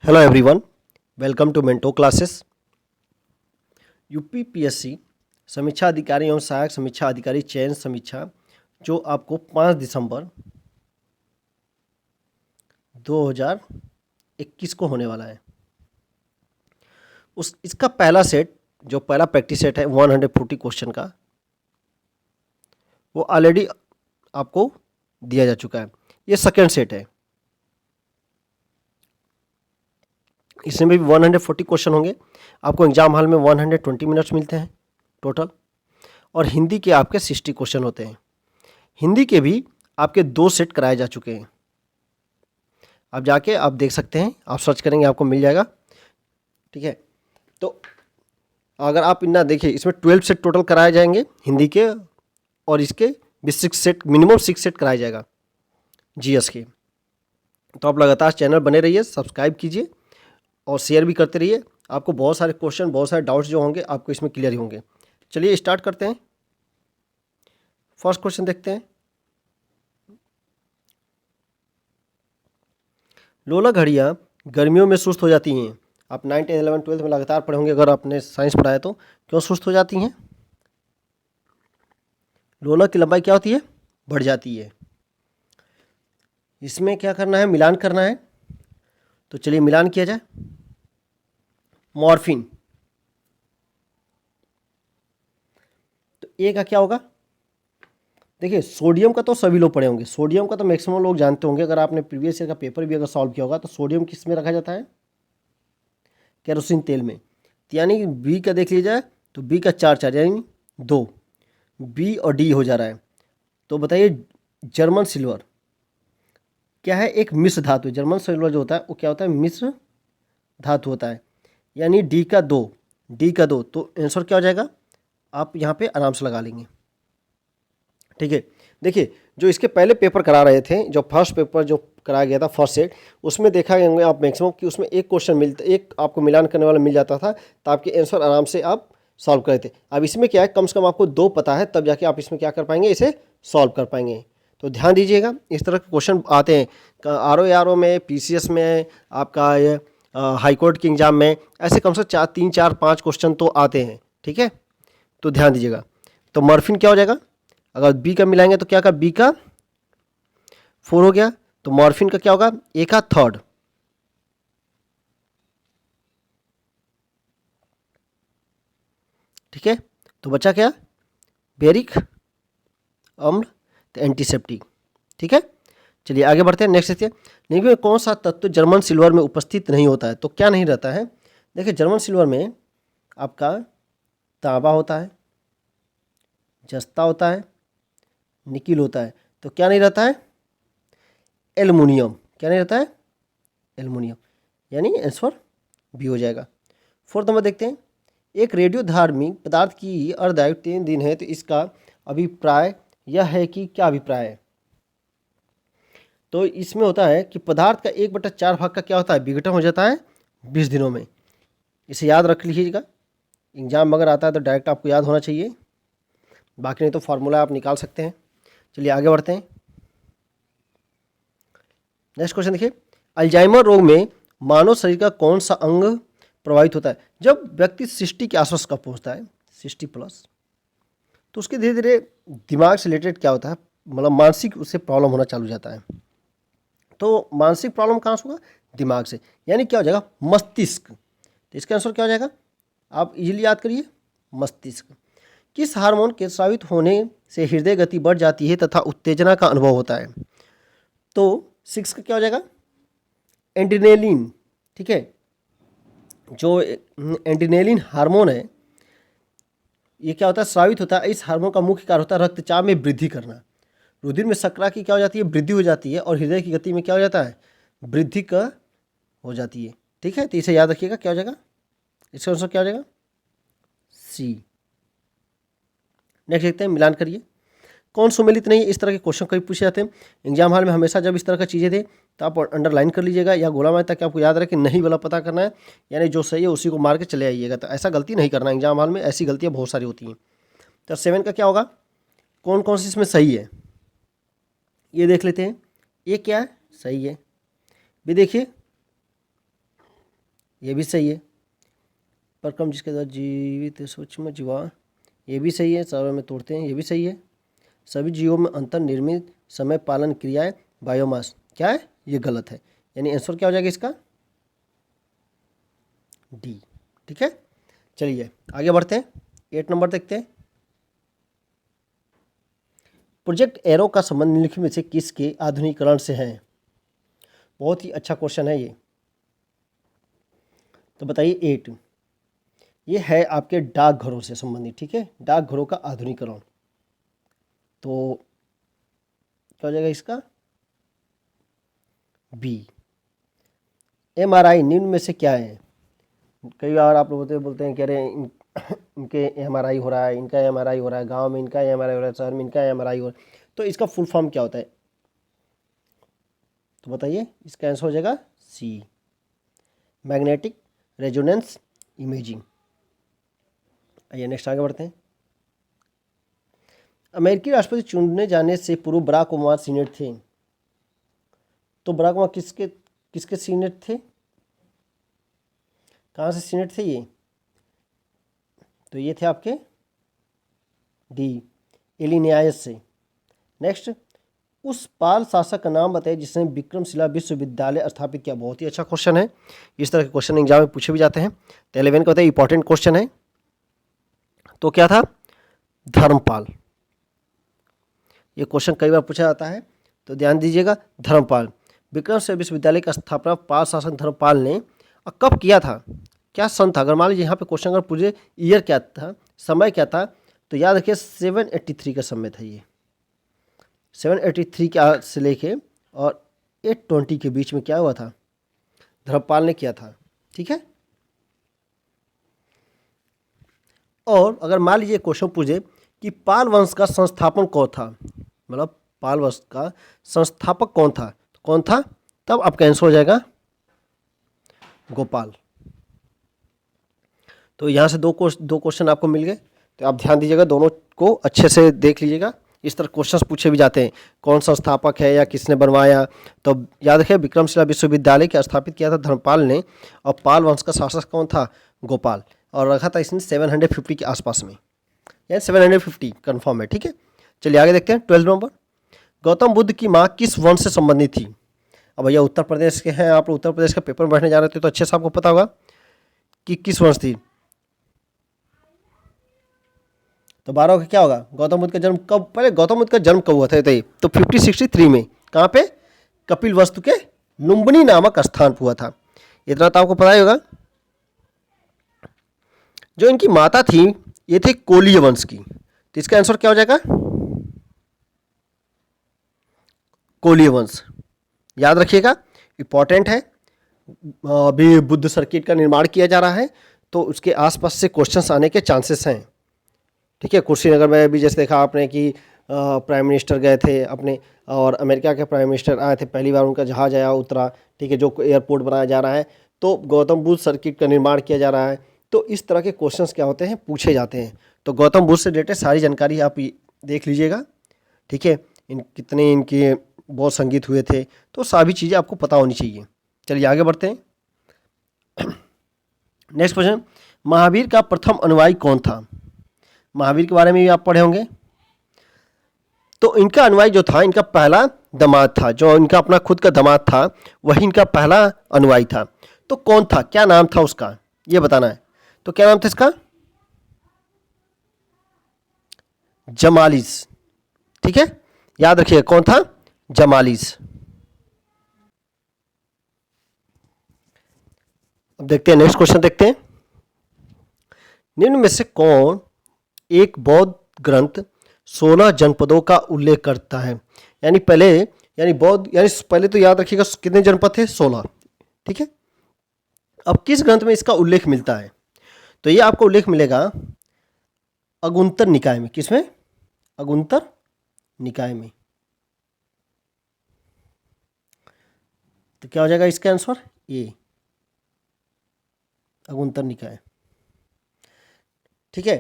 Hello everyone, welcome to Mento classes. UPPSC समीक्षा अधिकारी एवं सहायक समीक्षा अधिकारी चयन समीक्षा जो आपको 5 दिसंबर 2021 को होने वाला है, इसका पहला सेट जो पहला प्रैक्टिस सेट है 140 क्वेश्चन का, वो ऑलरेडी आपको दिया जा चुका है। ये सेकेंड सेट है, इसमें भी 140 क्वेश्चन होंगे। आपको एग्जाम हॉल में 120 मिनट्स मिलते हैं टोटल, और हिंदी के आपके 60 क्वेश्चन होते हैं। हिंदी के भी आपके 2 सेट कराए जा चुके हैं। आप जाके आप देख सकते हैं, आप सर्च करेंगे आपको मिल जाएगा। ठीक है, तो अगर आप इतना देखिए, इसमें 12 सेट टोटल कराए जाएंगे हिंदी के, और इसके भी 6 सेट, मिनिमम 6 सेट कराया जाएगा जीएस के। तो आप लगातार चैनल बने रहिए, सब्सक्राइब कीजिए और शेयर भी करते रहिए। आपको बहुत सारे क्वेश्चन, बहुत सारे डाउट्स जो होंगे आपको इसमें क्लियर ही होंगे। चलिए स्टार्ट करते हैं। फर्स्ट क्वेश्चन देखते हैं। लोला घड़ियाँ गर्मियों में सुस्त हो जाती हैं। आप 9, 10, 11, 12 में लगातार पढ़े होंगे, अगर आपने साइंस पढ़ा है तो। क्यों सुस्त हो जाती हैं? लोला की लंबाई क्या होती है? बढ़ जाती है। इसमें क्या करना है? मिलान करना है। तो चलिए मिलान किया जाए। मॉर्फिन, तो ए का क्या होगा? देखिए, सोडियम का तो सभी लोग पढ़े होंगे, सोडियम का तो मैक्सिमम लोग जानते होंगे। अगर आपने प्रीवियस ईयर का पेपर भी अगर सॉल्व किया होगा तो सोडियम किस में रखा जाता है? केरोसिन तेल में। तो यानी कि बी का देख लीजिए, तो बी का 4 यानी 2, बी और डी हो जा रहा है। तो बताइए, जर्मन सिल्वर क्या है? एक मिश्र धातु है। जर्मन सिल्वर जो होता है वो क्या होता है? मिश्र धातु होता है, यानी डी का 2, डी का 2। तो आंसर क्या हो जाएगा? आप यहाँ पे आराम से लगा लेंगे। ठीक है, देखिए जो इसके पहले पेपर करा रहे थे, जो फर्स्ट पेपर जो कराया गया था फर्स्ट सेट, उसमें देखा गया आप मैक्सिमम कि उसमें एक क्वेश्चन मिलता, एक आपको मिलान करने वाला मिल जाता था, तो आपके आंसर आराम से आप सॉल्व करते थे। अब इसमें क्या है, कम से कम आपको 2 पता है, तब जाके आप इसमें क्या कर पाएंगे, इसे सॉल्व कर पाएंगे। तो ध्यान दीजिएगा, इस तरह के क्वेश्चन आते हैं आर ओ में, पीसीएस में, आपका ये हाईकोर्ट के एग्जाम में, ऐसे कम से कम 3, 4, 5 क्वेश्चन तो आते हैं। ठीक है, तो ध्यान दीजिएगा। तो मॉर्फिन क्या हो जाएगा? अगर बी का मिलाएंगे तो क्या का? बी का 4 हो गया। तो मॉर्फिन का क्या होगा? ए का 3rd। ठीक है, तो बचा क्या? बेरिक अम्ल, तो एंटीसेप्टिक। ठीक है, चलिए आगे बढ़ते हैं। नेक्स्ट देखिए, निम्न में कौन सा तत्व जर्मन सिल्वर में उपस्थित नहीं होता है? तो क्या नहीं रहता है? देखिए, जर्मन सिल्वर में आपका तांबा होता है, जस्ता होता है, निकिल होता है। तो क्या नहीं रहता है? एल्युमिनियम। क्या नहीं रहता है? एल्युमिनियम, यानी आंसर बी हो जाएगा। 4th नंबर देखते हैं। एक रेडियो धार्मिक पदार्थ की अर्धआयु 3 दिन है, तो इसका अभिप्राय यह है कि क्या अभिप्राय है? तो इसमें होता है कि पदार्थ का 1/4 भाग का क्या होता है? विघटन हो जाता है 20 दिनों में। इसे याद रख लीजिएगा, एग्जाम अगर आता है तो डायरेक्ट आपको याद होना चाहिए, बाकी नहीं तो फार्मूला आप निकाल सकते हैं। चलिए आगे बढ़ते हैं। नेक्स्ट क्वेश्चन देखिए, अल्जाइमर रोग में मानव शरीर का कौन सा अंग प्रभावित होता है? जब व्यक्ति 60 के आसपास का पहुंचता है, 60+, तो उसके धीरे धीरे दिमाग से रिलेटेड क्या होता है, मतलब मानसिक उससे प्रॉब्लम होना चालू हो जाता है। तो मानसिक प्रॉब्लम कहाँ से होगा? दिमाग से, यानी क्या हो जाएगा? मस्तिष्क। तो इसका आंसर क्या हो जाएगा? आप इजीली याद करिए, मस्तिष्क। किस हार्मोन के स्रावित होने से हृदय गति बढ़ जाती है तथा उत्तेजना का अनुभव होता है? तो 6 का क्या हो जाएगा? एड्रेनलिन। ठीक है, जो एड्रेनलिन हार्मोन है, ये क्या होता है? स्रावित होता है। इस हार्मोन का मुख्य कार्य होता है रक्तचाप में वृद्धि करना। रुधिर में शर्करा की क्या हो जाती है? वृद्धि हो जाती है, और हृदय की गति में क्या हो जाता है? वृद्धि का हो जाती है। ठीक है, तो इसे याद रखिएगा, क्या हो जाएगा? इसका आंसर क्या हो जाएगा? सी। नेक्स्ट देखते हैं, मिलान करिए। कौन सुमेलित नहीं? इस तरह के क्वेश्चन कभी पूछे जाते हैं एग्जाम हॉल में हमेशा। जब इस तरह की चीज़ें थे तो आप अंडरलाइन कर लीजिएगा या गोला मारे, ताकि आपको याद रहे कि नहीं वाला पता करना है, यानी जो सही है उसी को मार के चले आइएगा। तो ऐसा गलती नहीं करना एग्जाम हॉल में, ऐसी गलतियाँ बहुत सारी होती हैं। तो 7 का क्या होगा? कौन कौन सी इसमें सही है ये देख लेते हैं। ये क्या है? सही है। भी देखिए, ये भी सही है। परक्रम जिसके द्वारा जीवित सूक्ष्म जीवा, ये भी सही है। सर्वर में तोड़ते हैं, ये भी सही है। सभी जीवों में अंतर्निर्मित समय पालन क्रियाएं बायोमास, क्या है, ये गलत है। यानी आंसर क्या हो जाएगा इसका, डी। ठीक है, चलिए आगे बढ़ते हैं। 8 नंबर देखते हैं। प्रोजेक्ट एरो का संबंध निम्नलिखित में से किसके आधुनिकीकरण से है। बहुत ही अच्छा क्वेश्चन है ये। तो बताइए 8, ये है आपके डाकघरों से संबंधित। ठीक है, डाकघरों का आधुनिकीकरण। तो क्या हो जाएगा इसका, बी। एमआरआई निम्न में से क्या है। कई बार आप लोग बोलते हैं कह रहे हैं इनके एमआरआई हो रहा है, इनका एमआरआई हो रहा है, गांव में इनका एमआरआई हो रहा है, शहर में इनका एमआरआई हो रहा है। तो इसका फुल फॉर्म क्या होता है, तो बताइए। इसका आंसर हो जाएगा सी, मैग्नेटिक रेजोनेंस इमेजिंग। आइए नेक्स्ट आगे बढ़ते हैं। अमेरिकी राष्ट्रपति चुनने जाने से पूर्व बराक ओबामा सीनेट थे। तो बराक ओबामा किसके किसके सीनेट थे, कहाँ से सीनेट थे ये, तो ये थे आपके डी, इलिनॉइस से। नेक्स्ट, उस पाल शासक का नाम बताइए जिसने विक्रमशिला विश्वविद्यालय स्थापित किया। बहुत ही अच्छा क्वेश्चन है, इस तरह के क्वेश्चन एग्जाम में पूछे भी जाते हैं। तो 11 का बताइए, इंपॉर्टेंट क्वेश्चन है। तो क्या था, धर्मपाल। ये क्वेश्चन कई बार पूछा जाता है, तो ध्यान दीजिएगा। धर्मपाल, विक्रमशिला विश्वविद्यालय का स्थापना पाल शासक धर्मपाल ने कब किया था, क्या सन था। अगर मान लीजिए यहाँ पे क्वेश्चन अगर पूछे ईयर क्या था, समय क्या था, तो याद रखिए 783 का समय था। ये 783 के से लेके और 820 के बीच में क्या हुआ था, धर्मपाल ने किया था। ठीक है, और अगर मान लीजिए क्वेश्चन पूछे कि पाल वंश का संस्थापन कौन था, मतलब पाल वंश का संस्थापक कौन था, तो कौन था, तब आपका आंसर हो जाएगा गोपाल। तो यहाँ से दो क्वेश्चन आपको मिल गए। तो आप ध्यान दीजिएगा, दोनों को अच्छे से देख लीजिएगा। इस तरह क्वेश्चंस पूछे भी जाते हैं, कौन संस्थापक है या किसने बनवाया। तो याद रखिए, विक्रमशिला विश्वविद्यालय के स्थापित किया था धर्मपाल ने, और पाल वंश का शासक कौन था, गोपाल, और रखा था इसने 750 के आसपास में, यानी 750 कन्फर्म है। ठीक है, चलिए आगे देखते हैं। 12 नंबर, गौतम बुद्ध की माँ किस वंश से संबंधित थी। अब भैया उत्तर प्रदेश के हैं आप लोग, उत्तर प्रदेश का पेपर में बैठने जा रहे थे, तो अच्छे से आपको पता होगा कि किस वंश थी। तो 12 का क्या होगा, गौतम बुद्ध का जन्म कब, पहले गौतम बुद्ध का जन्म कब हुआ था, तो 5063 में, कहाँ पे, कपिल वस्तु के लुम्बिनी नामक स्थान पर हुआ था। इतना तो आपको पता ही होगा। जो इनकी माता थी, ये थी कोलीय वंश की। तो इसका आंसर क्या हो जाएगा, कोलीय वंश। याद रखिएगा, इंपॉर्टेंट है। अभी बुद्ध सर्किट का निर्माण किया जा रहा है, तो उसके आसपास से क्वेश्चंस आने के चांसेस हैं। ठीक है, कुशीनगर में भी जैसे देखा आपने कि प्राइम मिनिस्टर गए थे अपने, और अमेरिका के प्राइम मिनिस्टर आए थे, पहली बार उनका जहाज आया उतरा। ठीक है, जो एयरपोर्ट बनाया जा रहा है, तो गौतम बुद्ध सर्किट का निर्माण किया जा रहा है। तो इस तरह के क्वेश्चंस क्या होते हैं, पूछे जाते हैं। तो गौतम बुद्ध से रिलेटेड सारी जानकारी आप देख लीजिएगा। ठीक है, कितने इनके बहुत संगीत हुए थे, तो सभी चीज़ें आपको पता होनी चाहिए। चलिए आगे बढ़ते हैं। नेक्स्ट क्वेश्चन, महावीर का प्रथम अनुयायी कौन था। महावीर के बारे में भी आप पढ़े होंगे। तो इनका अनुयायी जो था, इनका पहला दामाद था, जो इनका अपना खुद का दामाद था, वही इनका पहला अनुयायी था। तो कौन था, क्या नाम था उसका, ये बताना है। तो क्या नाम था इसका, जमालिस। ठीक है, याद रखिए कौन था, जमालिस। अब देखते हैं नेक्स्ट क्वेश्चन, देखते हैं। निम्न में से कौन एक बौद्ध ग्रंथ 16 जनपदों का उल्लेख करता है। यानी पहले, यानी बौद्ध, यानी पहले तो याद रखिएगा कितने जनपद थे, 16। ठीक है, अब किस ग्रंथ में इसका उल्लेख मिलता है, तो ये आपको उल्लेख मिलेगा अगुंतर निकाय में। किसमें, अगुंतर निकाय में। तो क्या हो जाएगा इसका आंसर, ए, अगुंतर निकाय। ठीक है,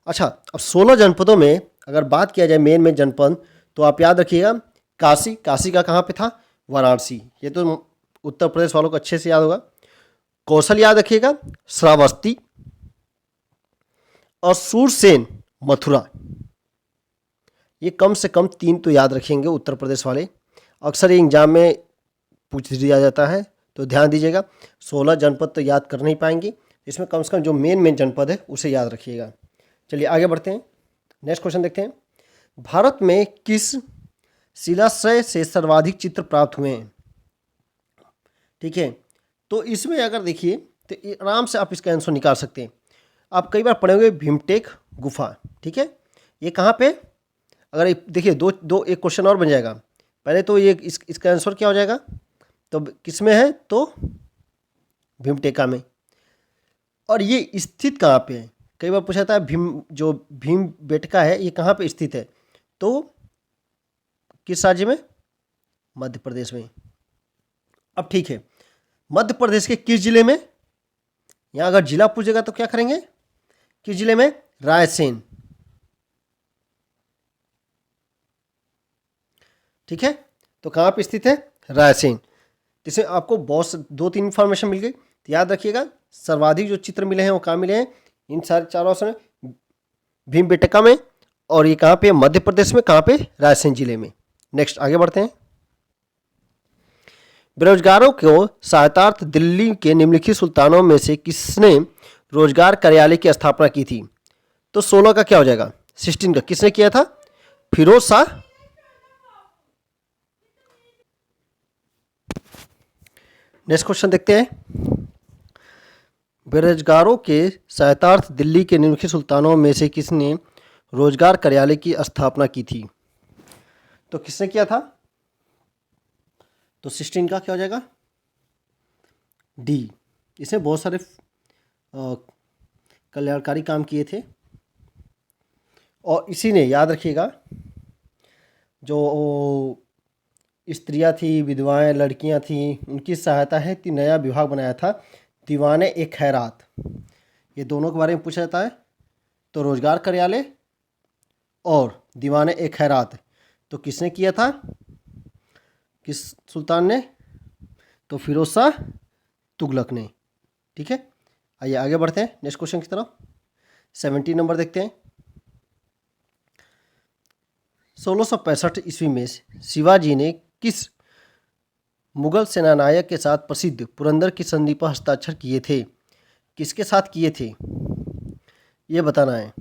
अच्छा, अब 16 जनपदों में अगर बात किया जाए मेन जनपद, तो आप याद रखिएगा काशी। काशी का कहाँ पे था, वाराणसी। ये तो उत्तर प्रदेश वालों को अच्छे से याद होगा। कौशल याद रखिएगा, श्रावस्ती और सूरसेन मथुरा। ये कम से कम 3 तो याद रखेंगे उत्तर प्रदेश वाले, अक्सर ये एग्जाम में पूछ दिया जाता है, तो ध्यान दीजिएगा। 16 जनपद तो याद कर नहीं पाएंगे, इसमें कम से कम जो मेन जनपद है उसे याद रखिएगा। चलिए आगे बढ़ते हैं, नेक्स्ट क्वेश्चन देखते हैं। भारत में किस शिलाश्रय से सर्वाधिक चित्र प्राप्त हुए हैं? ठीक है, तो इसमें अगर देखिए तो आराम से आप इसका आंसर निकाल सकते हैं। आप कई बार पढ़े होंगे भीमटेक गुफा, ठीक है, ये कहाँ पे, अगर देखिए दो एक क्वेश्चन और बन जाएगा। पहले तो ये इसका आंसर क्या हो जाएगा, तो किस में है, तो भीमटेका में। और ये स्थित कहाँ पे है, कई बार पूछा था भीम बेटका है ये कहाँ पे स्थित है, तो किस राज्य में, मध्य प्रदेश में। अब ठीक है, मध्य प्रदेश के किस जिले में, यहाँ अगर जिला पूछेगा तो क्या करेंगे, किस जिले में, रायसेन। ठीक है, तो कहाँ पे स्थित है, रायसेन। इसमें आपको बहुत 2-3 इन्फॉर्मेशन मिल गई, तो याद रखिएगा सर्वाधिक जो चित्र मिले हैं वो कहाँ मिले हैं, इन सारे चारों ऑप्शन में, भीमबेटका में, और ये कहाँ पे, मध्य प्रदेश में, कहाँ पे, रायसेन जिले में। नेक्स्ट आगे बढ़ते हैं। बेरोजगारों को सहायतार्थ दिल्ली के निम्नलिखित सुल्तानों में से किसने रोजगार कार्यालय की स्थापना की थी? तो 16 का क्या हो जाएगा, 16 का किसने किया था, फिरोज शाह। नेक्स्ट क्वेश्चन देखते हैं। बेरोजगारों के सहायतार्थ दिल्ली के निम्नलिखित सुल्तानों में से किसने रोजगार कार्यालय की स्थापना की थी? तो किसने किया था, तो 16 का क्या हो जाएगा, डी। इसमें बहुत सारे कल्याणकारी काम किए थे, और इसी ने, याद रखिएगा, जो स्त्रियां थी, विधवाएं, लड़कियां थी, उनकी सहायता है नया विभाग बनाया था, दीवाने ए खैरात। ये दोनों के बारे में पूछा जाता है, तो रोजगार कार्यालय और दीवाने ए खैरात तो किसने किया था, किस सुल्तान ने, तो फिरोज शाह तुगलक ने। ठीक है, आइए आगे बढ़ते हैं नेक्स्ट क्वेश्चन की तरफ। 17 नंबर देखते हैं। 1665 ईस्वी में शिवाजी ने किस मुगल सेनानायक के साथ प्रसिद्ध पुरंदर की संधि पर हस्ताक्षर किए थे? किसके साथ किए थे, ये बताना है।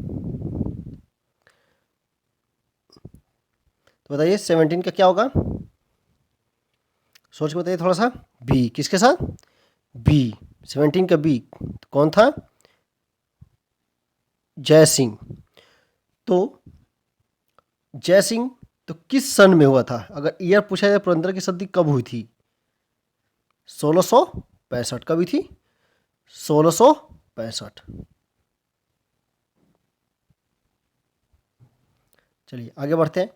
तो बताइए 17 का क्या होगा, सोच के बताइए थोड़ा सा। बी, किसके साथ, बी, 17 का बी कौन था, जय सिंह। तो जय सिंह तो किस सन में हुआ था, अगर ईयर पूछा जाए पुरंदर की संधि कब हुई थी, 1665 कब हुई थी, 1665। चलिए आगे बढ़ते हैं।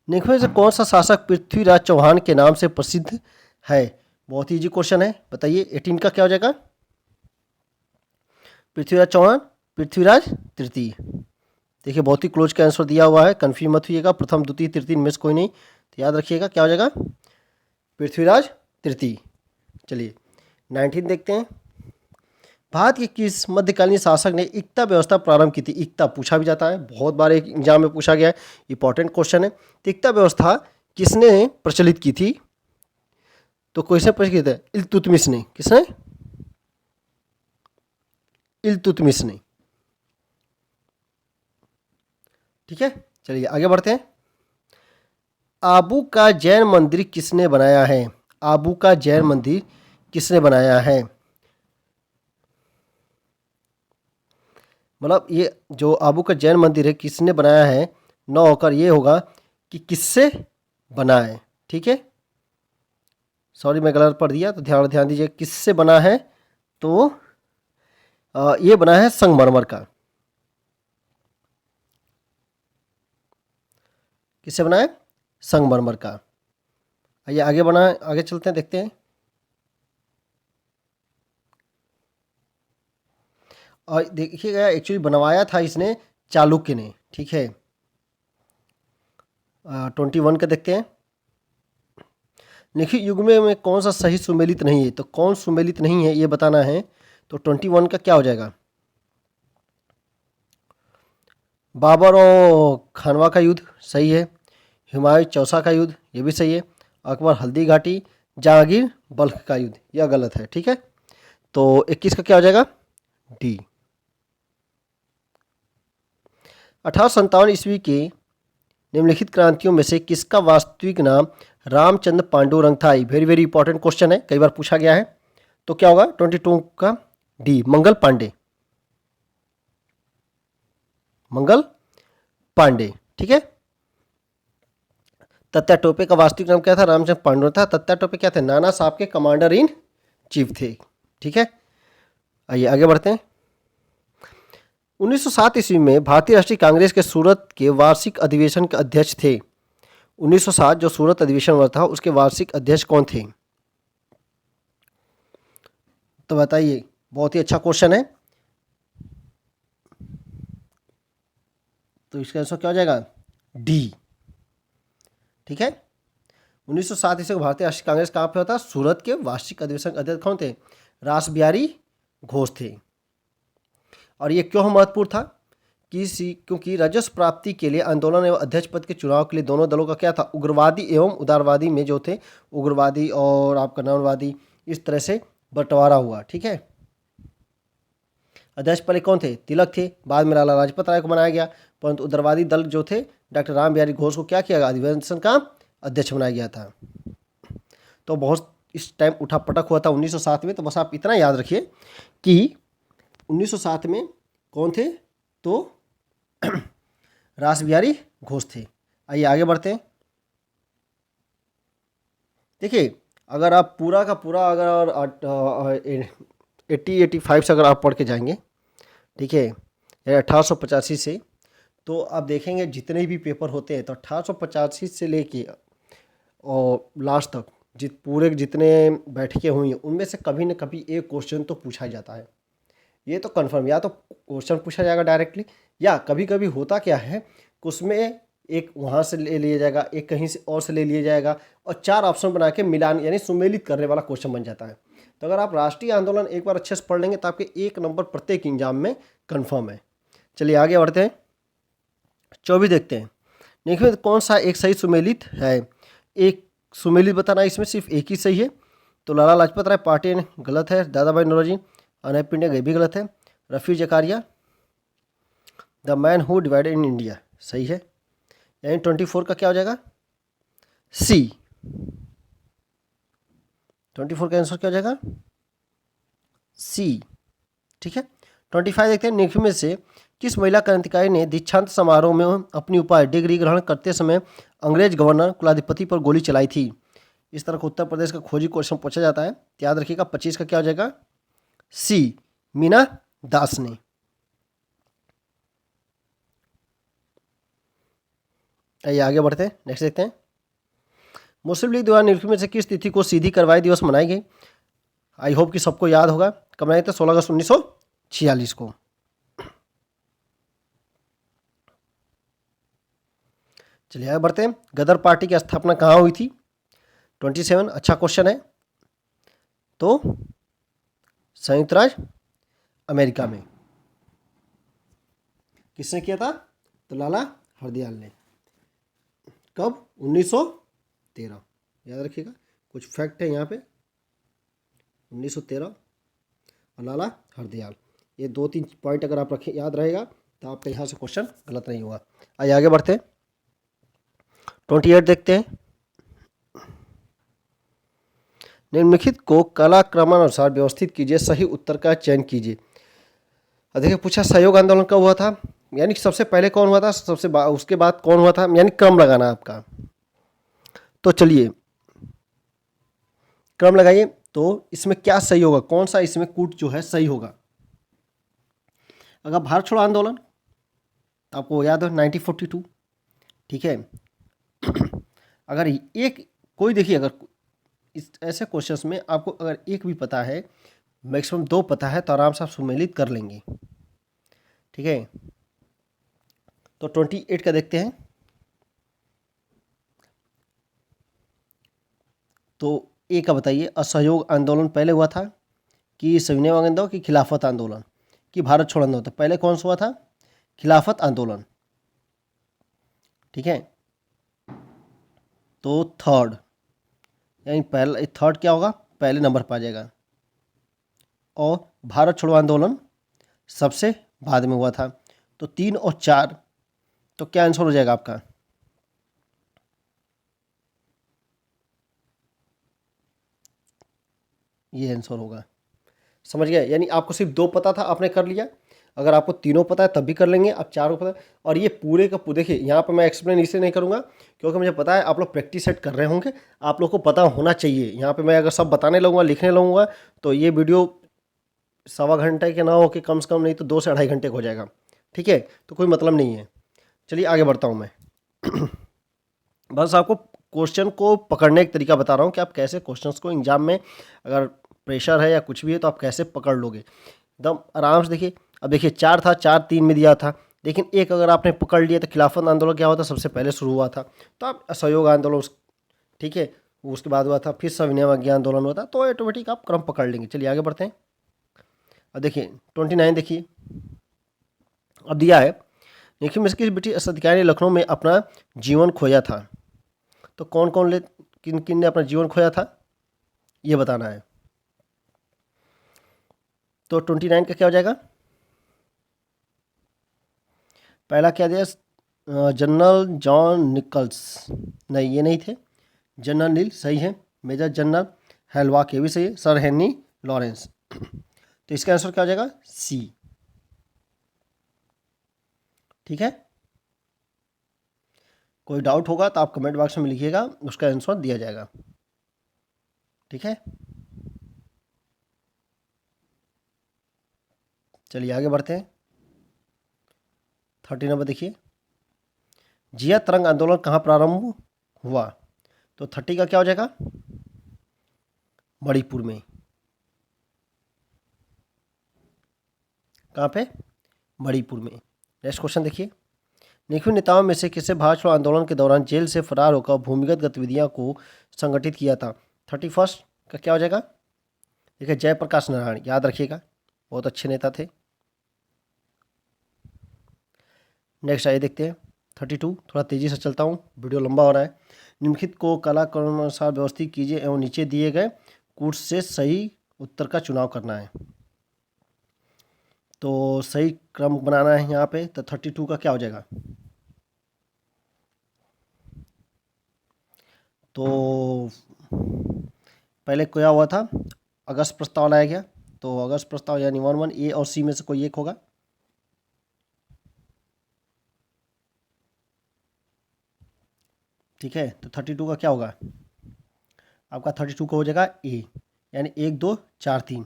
निम्न में से कौन सा शासक पृथ्वीराज चौहान के नाम से प्रसिद्ध है? बहुत इजी क्वेश्चन है, बताइए 18 का क्या हो जाएगा, पृथ्वीराज चौहान, पृथ्वीराज तृतीय। देखिए बहुत ही क्लोज का आंसर दिया हुआ है, कन्फ्यूज मत होइएगा, प्रथम द्वितीय तृतीय में से कोई नहीं, तो याद रखिएगा क्या हो जाएगा, पृथ्वीराज तृतीय। चलिए 19 देखते हैं। भारत के किस मध्यकालीन शासक ने इक्ता व्यवस्था प्रारंभ की थी? इक्ता पूछा भी जाता है, बहुत बार एक एग्जाम में पूछा गया है, इंपॉर्टेंट क्वेश्चन है। तो इक्ता व्यवस्था किसने प्रचलित की थी? तो किसने प्रचलित की थी, इल्तुतमिश ने। किसने, इल्तुतमिश ने। ठीक है, चलिए आगे बढ़ते हैं। आबू का जैन मंदिर किसने बनाया है? आबू का जैन मंदिर किसने बनाया है? मतलब ये जो आबू का जैन मंदिर है किसने बनाया है, न होकर ये होगा कि किससे बना है। ठीक है, सॉरी मैं गलत पढ़ दिया, तो ध्यान दीजिए, किससे बना है, तो ये बना है संगमरमर का। किससे बना है, संगमरमर का। आइए आगे आगे चलते हैं, देखते हैं। और देखिएगा एक्चुअली बनवाया था इसने चालुक्य ने। ठीक है, 21 का देखते हैं। लिखित युग में कौन सा सही सुमेलित नहीं है, तो कौन सुमेलित नहीं है ये बताना है। तो 21 का क्या हो जाएगा? बाबर और खानवा का युद्ध सही है। हुमायूं चौसा का युद्ध ये भी सही है। अकबर हल्दी घाटी, जहांगीर बल्ख का युद्ध यह गलत है। ठीक है, तो 21 का क्या हो जाएगा? डी। 1857 ईस्वी के निम्नलिखित क्रांतियों में से किसका वास्तविक नाम रामचंद्र पांडुरंग था? वेरी वेरी इंपॉर्टेंट क्वेश्चन है, कई बार पूछा गया है। तो क्या होगा 22 का? डी, मंगल पांडे। मंगल पांडे। ठीक है। तत्या टोपे का वास्तविक नाम क्या था? रामचंद्र पांडुरंग था। तत्या टोपे क्या थे? नाना साहब के कमांडर इन चीफ थे। ठीक है, आइए आगे बढ़ते हैं। 1907 ईस्वी में भारतीय राष्ट्रीय कांग्रेस के सूरत के वार्षिक अधिवेशन के अध्यक्ष थे। 1907 जो सूरत अधिवेशन हुआ था उसके वार्षिक अध्यक्ष कौन थे? तो बताइए, बहुत ही अच्छा क्वेश्चन है। तो इसका आंसर क्या हो जाएगा? डी। ठीक है, 1907 ईस्वी को भारतीय राष्ट्रीय कांग्रेस कहाँ पे होता? सूरत के वार्षिक अधिवेशन के अध्यक्ष कौन थे? रास बिहारी घोष थे। और ये क्यों महत्वपूर्ण था? क्योंकि राजस्व प्राप्ति के लिए आंदोलन एवं अध्यक्ष पद के चुनाव के लिए दोनों दलों का क्या था? उग्रवादी एवं उदारवादी में जो थे, उग्रवादी और आपका नववादी, इस तरह से बंटवारा हुआ। ठीक है, अध्यक्ष पहले कौन थे? तिलक थे, बाद में लाला लाजपत राय को बनाया गया। परंतु उग्रवादी दल जो थे डॉक्टर राम बिहारी घोष को क्या किया गया? अधिवेशन का अध्यक्ष बनाया गया था। तो बहुत इस टाइम उठापटक हुआ था 1907 में। तो बस आप इतना याद रखिए कि 1907 में कौन थे? तो रास बिहारी घोष थे। आइए आगे बढ़ते हैं। देखिए, अगर आप पूरा का पूरा अगर 85 से अगर आप पढ़ के जाएंगे, ठीक है, 1885 से, तो आप देखेंगे जितने भी पेपर होते हैं तो 1885 से लेके और लास्ट तक पूरे जितने बैठकें हुई हैं उनमें से कभी न कभी एक क्वेश्चन तो पूछा ही जाता है। ये तो कन्फर्म, या तो क्वेश्चन पूछा जाएगा डायरेक्टली, या कभी कभी होता क्या है कि उसमें एक वहाँ से ले लिया जाएगा, एक कहीं से और से ले लिया जाएगा, और 4 ऑप्शन बना के मिलान यानी सुमेलित करने वाला क्वेश्चन बन जाता है। तो अगर आप राष्ट्रीय आंदोलन एक बार अच्छे से पढ़ लेंगे तो आपके 1 नंबर प्रत्येक एग्जाम में कन्फर्म है। चलिए आगे बढ़ते हैं। 24 देखते हैं। देखिए कौन सा एक सही सुमेलित है? एक सुमेलित बताना, इसमें सिर्फ एक ही सही है। तो लाला लाजपत राय पाटिल गलत है। दादा भाई नौरोजी अनैप इंडिया ये भी गलत है। Rafi Zakaria the man who divided in India सही है। यानी 24 का क्या हो जाएगा? सी। 24 का आंसर क्या हो जाएगा? सी। ठीक है, 25 देखते हैं। निम्न में से किस महिला क्रांतिकारी ने दीक्षांत समारोह में अपनी उपाधि डिग्री ग्रहण करते समय अंग्रेज गवर्नर कुलाधिपति पर गोली चलाई थी? इस तरह का उत्तर प्रदेश का खोजी क्वेश्चन पूछा जाता है। याद रखिएगा 25 का क्या हो जाएगा? सी, मीना दास ने। आइए आगे बढ़ते हैं, नेक्स्ट देखते हैं। मुस्लिम लीग द्वारा निम्नलिखित में से किस तिथि को सीधी कार्रवाई दिवस मनाई गई? आई होप कि सबको याद होगा। कब मनाई थी? 16 अगस्त 1946 को। चलिए आगे बढ़ते हैं। गदर पार्टी की स्थापना कहाँ हुई थी? 27, अच्छा क्वेश्चन है। तो संयुक्त राज्य अमेरिका में। किसने किया था? तो लाला हरदयाल ने। कब? 1913। याद रखिएगा, कुछ फैक्ट है यहाँ पे। 1913 और लाला हरदयाल, ये 2-3 पॉइंट अगर आप रखें याद रहेगा तो आपका यहाँ से क्वेश्चन गलत नहीं होगा। आइए आगे बढ़ते हैं। 28 देखते हैं। निम्नलिखित को कालक्रमानुसार व्यवस्थित कीजिए, सही उत्तर का चयन कीजिए। देखिए पूछा सहयोग आंदोलन कब हुआ था, यानी कि सबसे पहले कौन हुआ था, उसके बाद कौन हुआ था, यानी क्रम लगाना आपका। तो चलिए क्रम लगाइए। तो इसमें क्या सही होगा, कौन सा इसमें कूट जो है सही होगा? अगर भारत छोड़ो आंदोलन आपको याद है 1942, ठीक है। अगर एक कोई देखिए, अगर इस ऐसे क्वेश्चंस में आपको अगर एक भी पता है, मैक्सिमम 2 पता है, तो आराम से आप सुमेलित कर लेंगे। ठीक है, तो 28 का देखते हैं। तो ए का बताइए, असहयोग आंदोलन पहले हुआ था कि सविनय आंदोलन कि खिलाफत आंदोलन कि भारत छोड़ो आंदोलन? तो पहले कौन सा हुआ था? खिलाफत आंदोलन। ठीक है, तो थर्ड, यानी पहला थर्ड क्या होगा? पहले नंबर पर आ जाएगा। और भारत छोड़ो आंदोलन सबसे बाद में हुआ था। तो 3 और 4, तो क्या आंसर हो जाएगा आपका? ये आंसर होगा। समझ गए? यानी आपको सिर्फ 2 पता था, आपने कर लिया। अगर आपको तीनों पता है तब भी कर लेंगे, आप चारों पता है। और ये पूरे का देखिए, यहाँ पर मैं एक्सप्लेन इसलिए नहीं करूँगा क्योंकि मुझे पता है आप लोग प्रैक्टिस सेट कर रहे होंगे, आप लोग को पता होना चाहिए। यहाँ पे मैं अगर सब बताने लगूँगा, लिखने लगूँगा, तो ये वीडियो 1.25 घंटे के ना हो कि कम से कम नहीं तो 2 से 2.5 घंटे का हो जाएगा। ठीक है, तो कोई मतलब नहीं है। चलिए आगे बढ़ता हूँ मैं। बस आपको क्वेश्चन को पकड़ने का तरीका बता रहा हूँ कि आप कैसे क्वेश्चंस को एग्जाम में, अगर प्रेशर है या कुछ भी है तो आप कैसे पकड़ लोगे एकदम आराम से। देखिए, अब देखिए 4 था, 4 3 में दिया था, लेकिन एक अगर आपने पकड़ लिया तो खिलाफत आंदोलन क्या हुआ था? सबसे पहले शुरू हुआ था। तो आप असहयोग आंदोलन ठीक है, उसके बाद हुआ था, फिर सविनय अवज्ञा आंदोलन हुआ था, तो ऑटोमेटिक आप क्रम पकड़ लेंगे। चलिए आगे बढ़ते हैं। अब देखिए 29 देखिए, अब दिया है, देखिए मिस्किस ब्रिटिश अधिकारी ने लखनऊ में अपना जीवन खोया था। तो कौन कौन किन किन ने अपना जीवन खोया था, ये बताना है। तो 29 का क्या हो जाएगा? पहला क्या दिया? जनरल जॉन निकल्स, नहीं ये नहीं थे। जनरल नील सही है। मेजर जनरल हेलवाक, ये भी सही है। सर हेनरी लॉरेंस, तो इसका आंसर क्या हो जाएगा? सी। ठीक है, कोई डाउट होगा तो आप कमेंट बॉक्स में लिखिएगा, उसका आंसर दिया जाएगा। ठीक है, चलिए आगे बढ़ते हैं। 30 नंबर देखिए, जिया तरंग आंदोलन कहाँ प्रारंभ हुआ? तो 30 का क्या हो जाएगा? मणिपुर में। कहाँ पे? मणिपुर में। नेक्स्ट क्वेश्चन देखिए, निखिल नेताओं में से किसे भारत छोड़ो आंदोलन के दौरान जेल से फरार होकर भूमिगत गतिविधियों को संगठित किया था? 31 का क्या हो जाएगा? देखिए जयप्रकाश नारायण, याद रखिएगा, बहुत अच्छे नेता थे। नेक्स्ट आइए देखते हैं 32, थोड़ा तेज़ी से चलता हूँ, वीडियो लंबा हो रहा है। निम्नलिखित को कालानुसार व्यवस्थित कीजिए एवं नीचे दिए गए कूट से सही उत्तर का चुनाव करना है। तो सही क्रम बनाना है यहाँ पे। तो 32 का क्या हो जाएगा? तो पहले क्या हुआ था? अगस्त प्रस्ताव लाया गया। तो अगस्त प्रस्ताव यानी 1 ए और सी में से कोई एक होगा। ठीक है, तो 32 का क्या होगा? आपका 32 का हो जाएगा ए, यानी 1 2 4 3।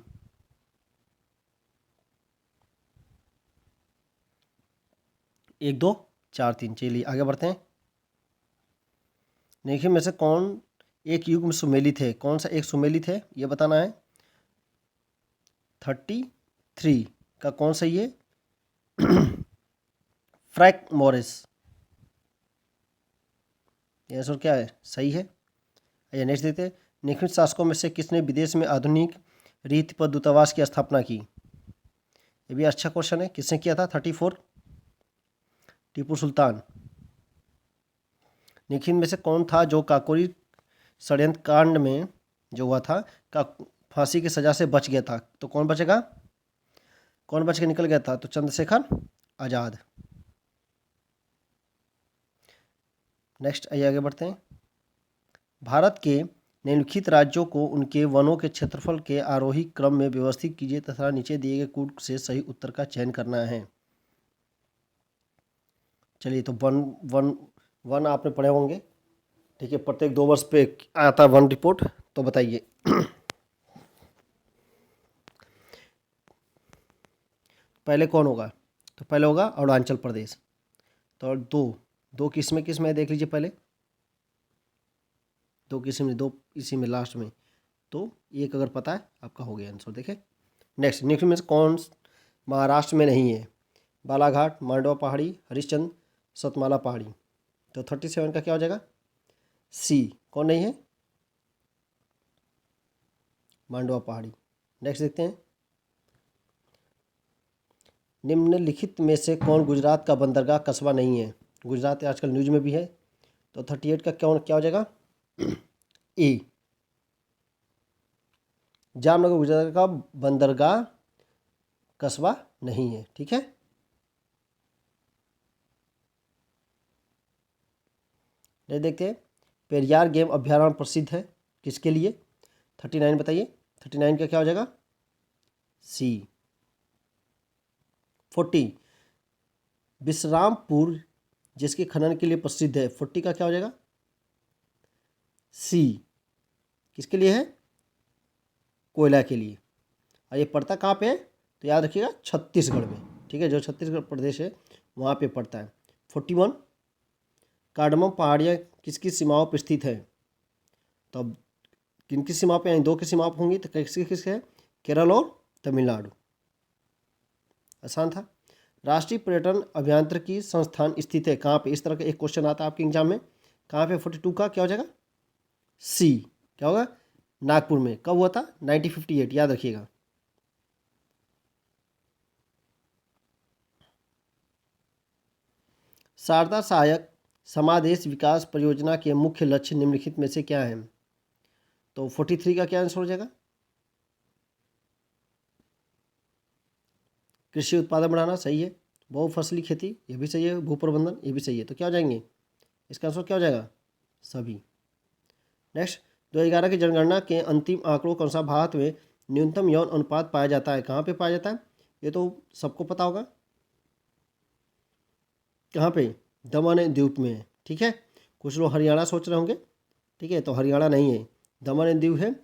1 2 4 3। चलिए आगे बढ़ते हैं। देखिए में से कौन एक युग में सुमेलित है? कौन सा एक सुमेलित है ये बताना है। 33 का कौन सा ये? फ्रैंक मॉरिस, ये आंसर क्या है? सही है। आइए नेक्स्ट देखते हैं। निम्नलिखित शासकों में से किसने विदेश में आधुनिक रीति पर दूतावास की स्थापना की? ये भी अच्छा क्वेश्चन है। किसने किया था? 34 टीपू सुल्तान। निम्नलिखित में से कौन था जो काकोरी षड्यंत्र कांड में जो हुआ था का फांसी की सजा से बच गया था? तो कौन बचेगा? कौन बच के निकल गया था? तो चंद्रशेखर आज़ाद। नेक्स्ट आइए आगे बढ़ते हैं। भारत के निम्नलिखित राज्यों को उनके वनों के क्षेत्रफल के आरोही क्रम में व्यवस्थित कीजिए तथा नीचे दिए गए कूट से सही उत्तर का चयन करना है। चलिए, तो वन वन वन आपने पढ़े होंगे। ठीक है, प्रत्येक 2 वर्ष पे आता है वन रिपोर्ट। तो बताइए पहले कौन होगा? तो पहले होगा अरुणाचल प्रदेश। तो दो किस में देख लीजिए पहले। 2 किस में? 2 इसी में लास्ट में। तो एक अगर पता है आपका हो गया आंसर। देखें नेक्स्ट, में से कौन महाराष्ट्र में नहीं है? बालाघाट, मांडवा पहाड़ी, हरिश्चंद्र, सतमाला पहाड़ी। तो 37 का क्या हो जाएगा? सी। कौन नहीं है? मांडवा पहाड़ी। नेक्स्ट देखते हैं, निम्नलिखित में से कौन गुजरात का बंदरगाह कस्बा नहीं है? गुजरात आजकल न्यूज में भी है, तो 38 का क्या हो जाएगा? ए, जामनगर गुजरात का बंदरगाह कस्बा नहीं है। ठीक है, ये देखते हैं, पेरियार गेम अभ्यारण्य प्रसिद्ध है किसके लिए? 39 बताइए, 39 का क्या हो जाएगा? सी। 40, विश्रामपुर जिसके खनन के लिए प्रसिद्ध है, 40 का क्या हो जाएगा? सी। किसके लिए है? कोयला के लिए। और ये पड़ता कहाँ पे है? तो याद रखिएगा छत्तीसगढ़ में। ठीक है, जो छत्तीसगढ़ प्रदेश है वहाँ पे पड़ता है। 41, कार्डमम पहाड़ियाँ किसकी सीमाओं पर स्थित है? तो अब किन की सीमा पे? यानी दो की सीमा पे होंगी, तो किसके है? केरल और तमिलनाडु। आसान था। राष्ट्रीय पर्यटन अभियांत्रिकी संस्थान स्थित है कहाँ पे? इस तरह का एक क्वेश्चन आता है आपके एग्जाम में। कहाँ पे? 42 का क्या हो जाएगा? सी। क्या होगा? नागपुर में। कब हुआ था? 1958, याद रखिएगा। शारदा सहायक समादेश विकास परियोजना के मुख्य लक्ष्य निम्नलिखित में से क्या है? तो 43 का क्या आंसर हो जाएगा? कृषि उत्पादन बढ़ाना, सही है। बहुफसली खेती, ये भी सही है। भू प्रबंधन, ये भी सही है। तो क्या हो जाएंगे? इसका आंसर क्या हो जाएगा? सभी। नेक्स्ट, 2011 की जनगणना के अंतिम आंकड़ों के अनुसार भारत में न्यूनतम यौन अनुपात पाया जाता है। कहाँ पे पाया जाता है? ये तो सबको पता होगा। कहाँ पे? दमन एंड द्वीप में है। ठीक है, कुछ लोग हरियाणा सोच रहे होंगे। ठीक है, तो हरियाणा नहीं है, दमन एंड दीव है।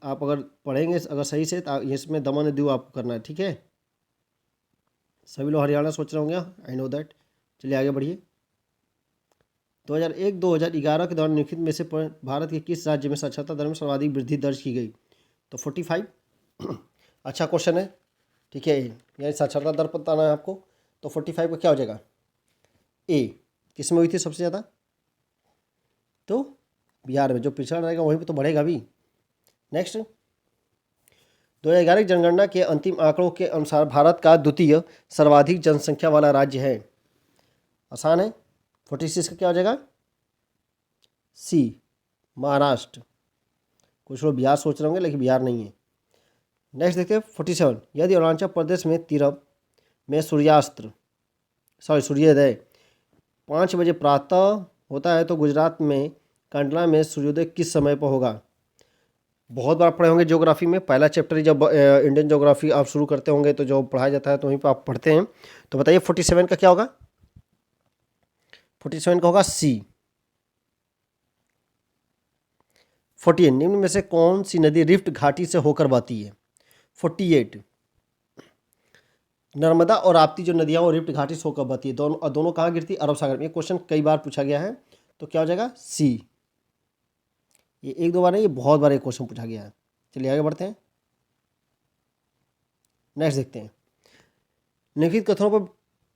आप अगर पढ़ेंगे अगर सही से, तो इसमें दमन एंड दीव आपको करना है। ठीक है, सभी लोग हरियाणा सोच रहे होंगे, आई नो दैट। चलिए आगे बढ़िए। 2001-2011 के दौरान निम्नलिखित में से भारत के किस राज्य में साक्षरता दर में सर्वाधिक वृद्धि दर्ज की गई? तो 45। अच्छा क्वेश्चन है। ठीक है, यानी साक्षरता दर बताना है आपको। तो 45 का क्या हो जाएगा? ए। किस में हुई थी सबसे ज़्यादा? तो बिहार में। जो पिछड़ा रहेगा वहीं पे तो बढ़ेगा भी। नेक्स्ट, 2011 की जनगणना के अंतिम आंकड़ों के अनुसार भारत का द्वितीय सर्वाधिक जनसंख्या वाला राज्य है। आसान है। 46 का क्या हो जाएगा? सी, महाराष्ट्र। कुछ लोग बिहार सोच रहे होंगे, लेकिन बिहार नहीं है। नेक्स्ट देखते हैं 47, यदि अरुणाचल प्रदेश में तिरप में सूर्योदय 5 बजे प्रातः होता है, तो गुजरात में कांडला में सूर्योदय किस समय पर होगा? बहुत बार पढ़े होंगे ज्योग्राफी में। पहला चैप्टर जब इंडियन ज्योग्राफी आप शुरू करते होंगे तो जो पढ़ाया जाता है तो वहीं पर आप पढ़ते हैं। तो बताइए 47 का क्या होगा? 47 का होगा सी। 48, निम्न में से कौन सी नदी रिफ्ट घाटी से होकर बहती है? 48, नर्मदा और राप्ती जो नदियाँ वो रिफ्ट घाटी से होकर बहती है। दोनों कहाँ गिरती? अरब सागर में। ये क्वेश्चन कई बार पूछा गया है, तो क्या हो जाएगा? सी। ये एक दो बार नहीं, ये बहुत बार एक क्वेश्चन पूछा गया है। चलिए आगे बढ़ते हैं। नेक्स्ट देखते हैं, निम्नलिखित कथनों पर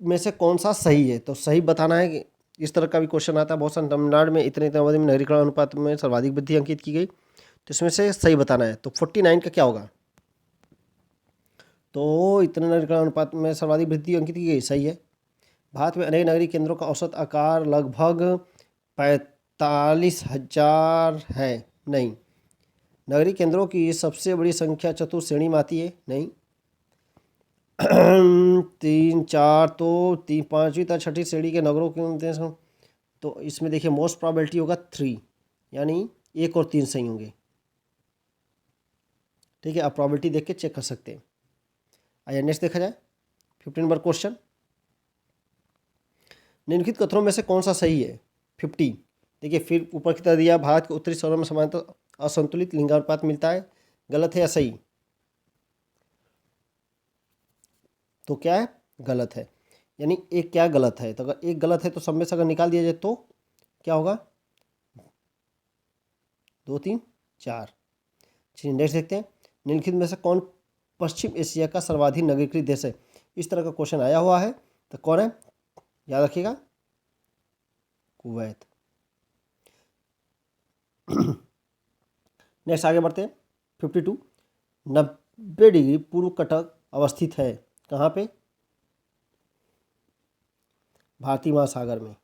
में से कौन सा सही है? तो सही बताना है कि इस तरह का भी क्वेश्चन आता है बहुत सारे। तमिलनाडु में इतने अवधि में नगरीकरण अनुपात में सर्वाधिक वृद्धि अंकित की गई, तो इसमें से सही बताना है। तो 49 का क्या होगा? तो इतने नगरीकरण अनुपात में सर्वाधिक वृद्धि अंकित की गई, सही है। भारत में अनेक नगरीय केंद्रों का औसत आकार लगभग 45,000 है। नहीं। नगरीय केंद्रों की सबसे बड़ी संख्या चतुर्थ श्रेणी में आती है। नहीं। 3, 4, तो 3, 5वीं तथा 6ठी श्रेणी के नगरों के, तो इसमें देखिए मोस्ट प्रोबेबिलिटी होगा 3, यानी 1 और 3 सही होंगे। ठीक है, आप प्रोबेबिलिटी देख के चेक कर सकते हैं। आइए नेक्स्ट देखा जाए। 15 नंबर क्वेश्चन, निम्नलिखित कथनों में से कौन सा सही है? 50। देखिए फिर ऊपर की तरह दिया, भारत के उत्तरी शहरों में सामान्यतः असंतुलित लिंगानुपात मिलता है। गलत है या सही? तो क्या है? गलत है। यानी एक क्या गलत है? तो अगर एक गलत है तो सब में से अगर निकाल दिया जाए तो क्या होगा? 2, 3, 4। चलिए नेक्स्ट देखते हैं, निम्नलिखित में से कौन पश्चिम एशिया का सर्वाधिक नगरीकृत देश है? इस तरह का क्वेश्चन आया हुआ है, तो कौन है? याद रखिएगा, कुवैत। नेक्स्ट आगे बढ़ते हैं। 52, 90 डिग्री पूर्व कटक अवस्थित है कहाँ पे? भारतीय महासागर में।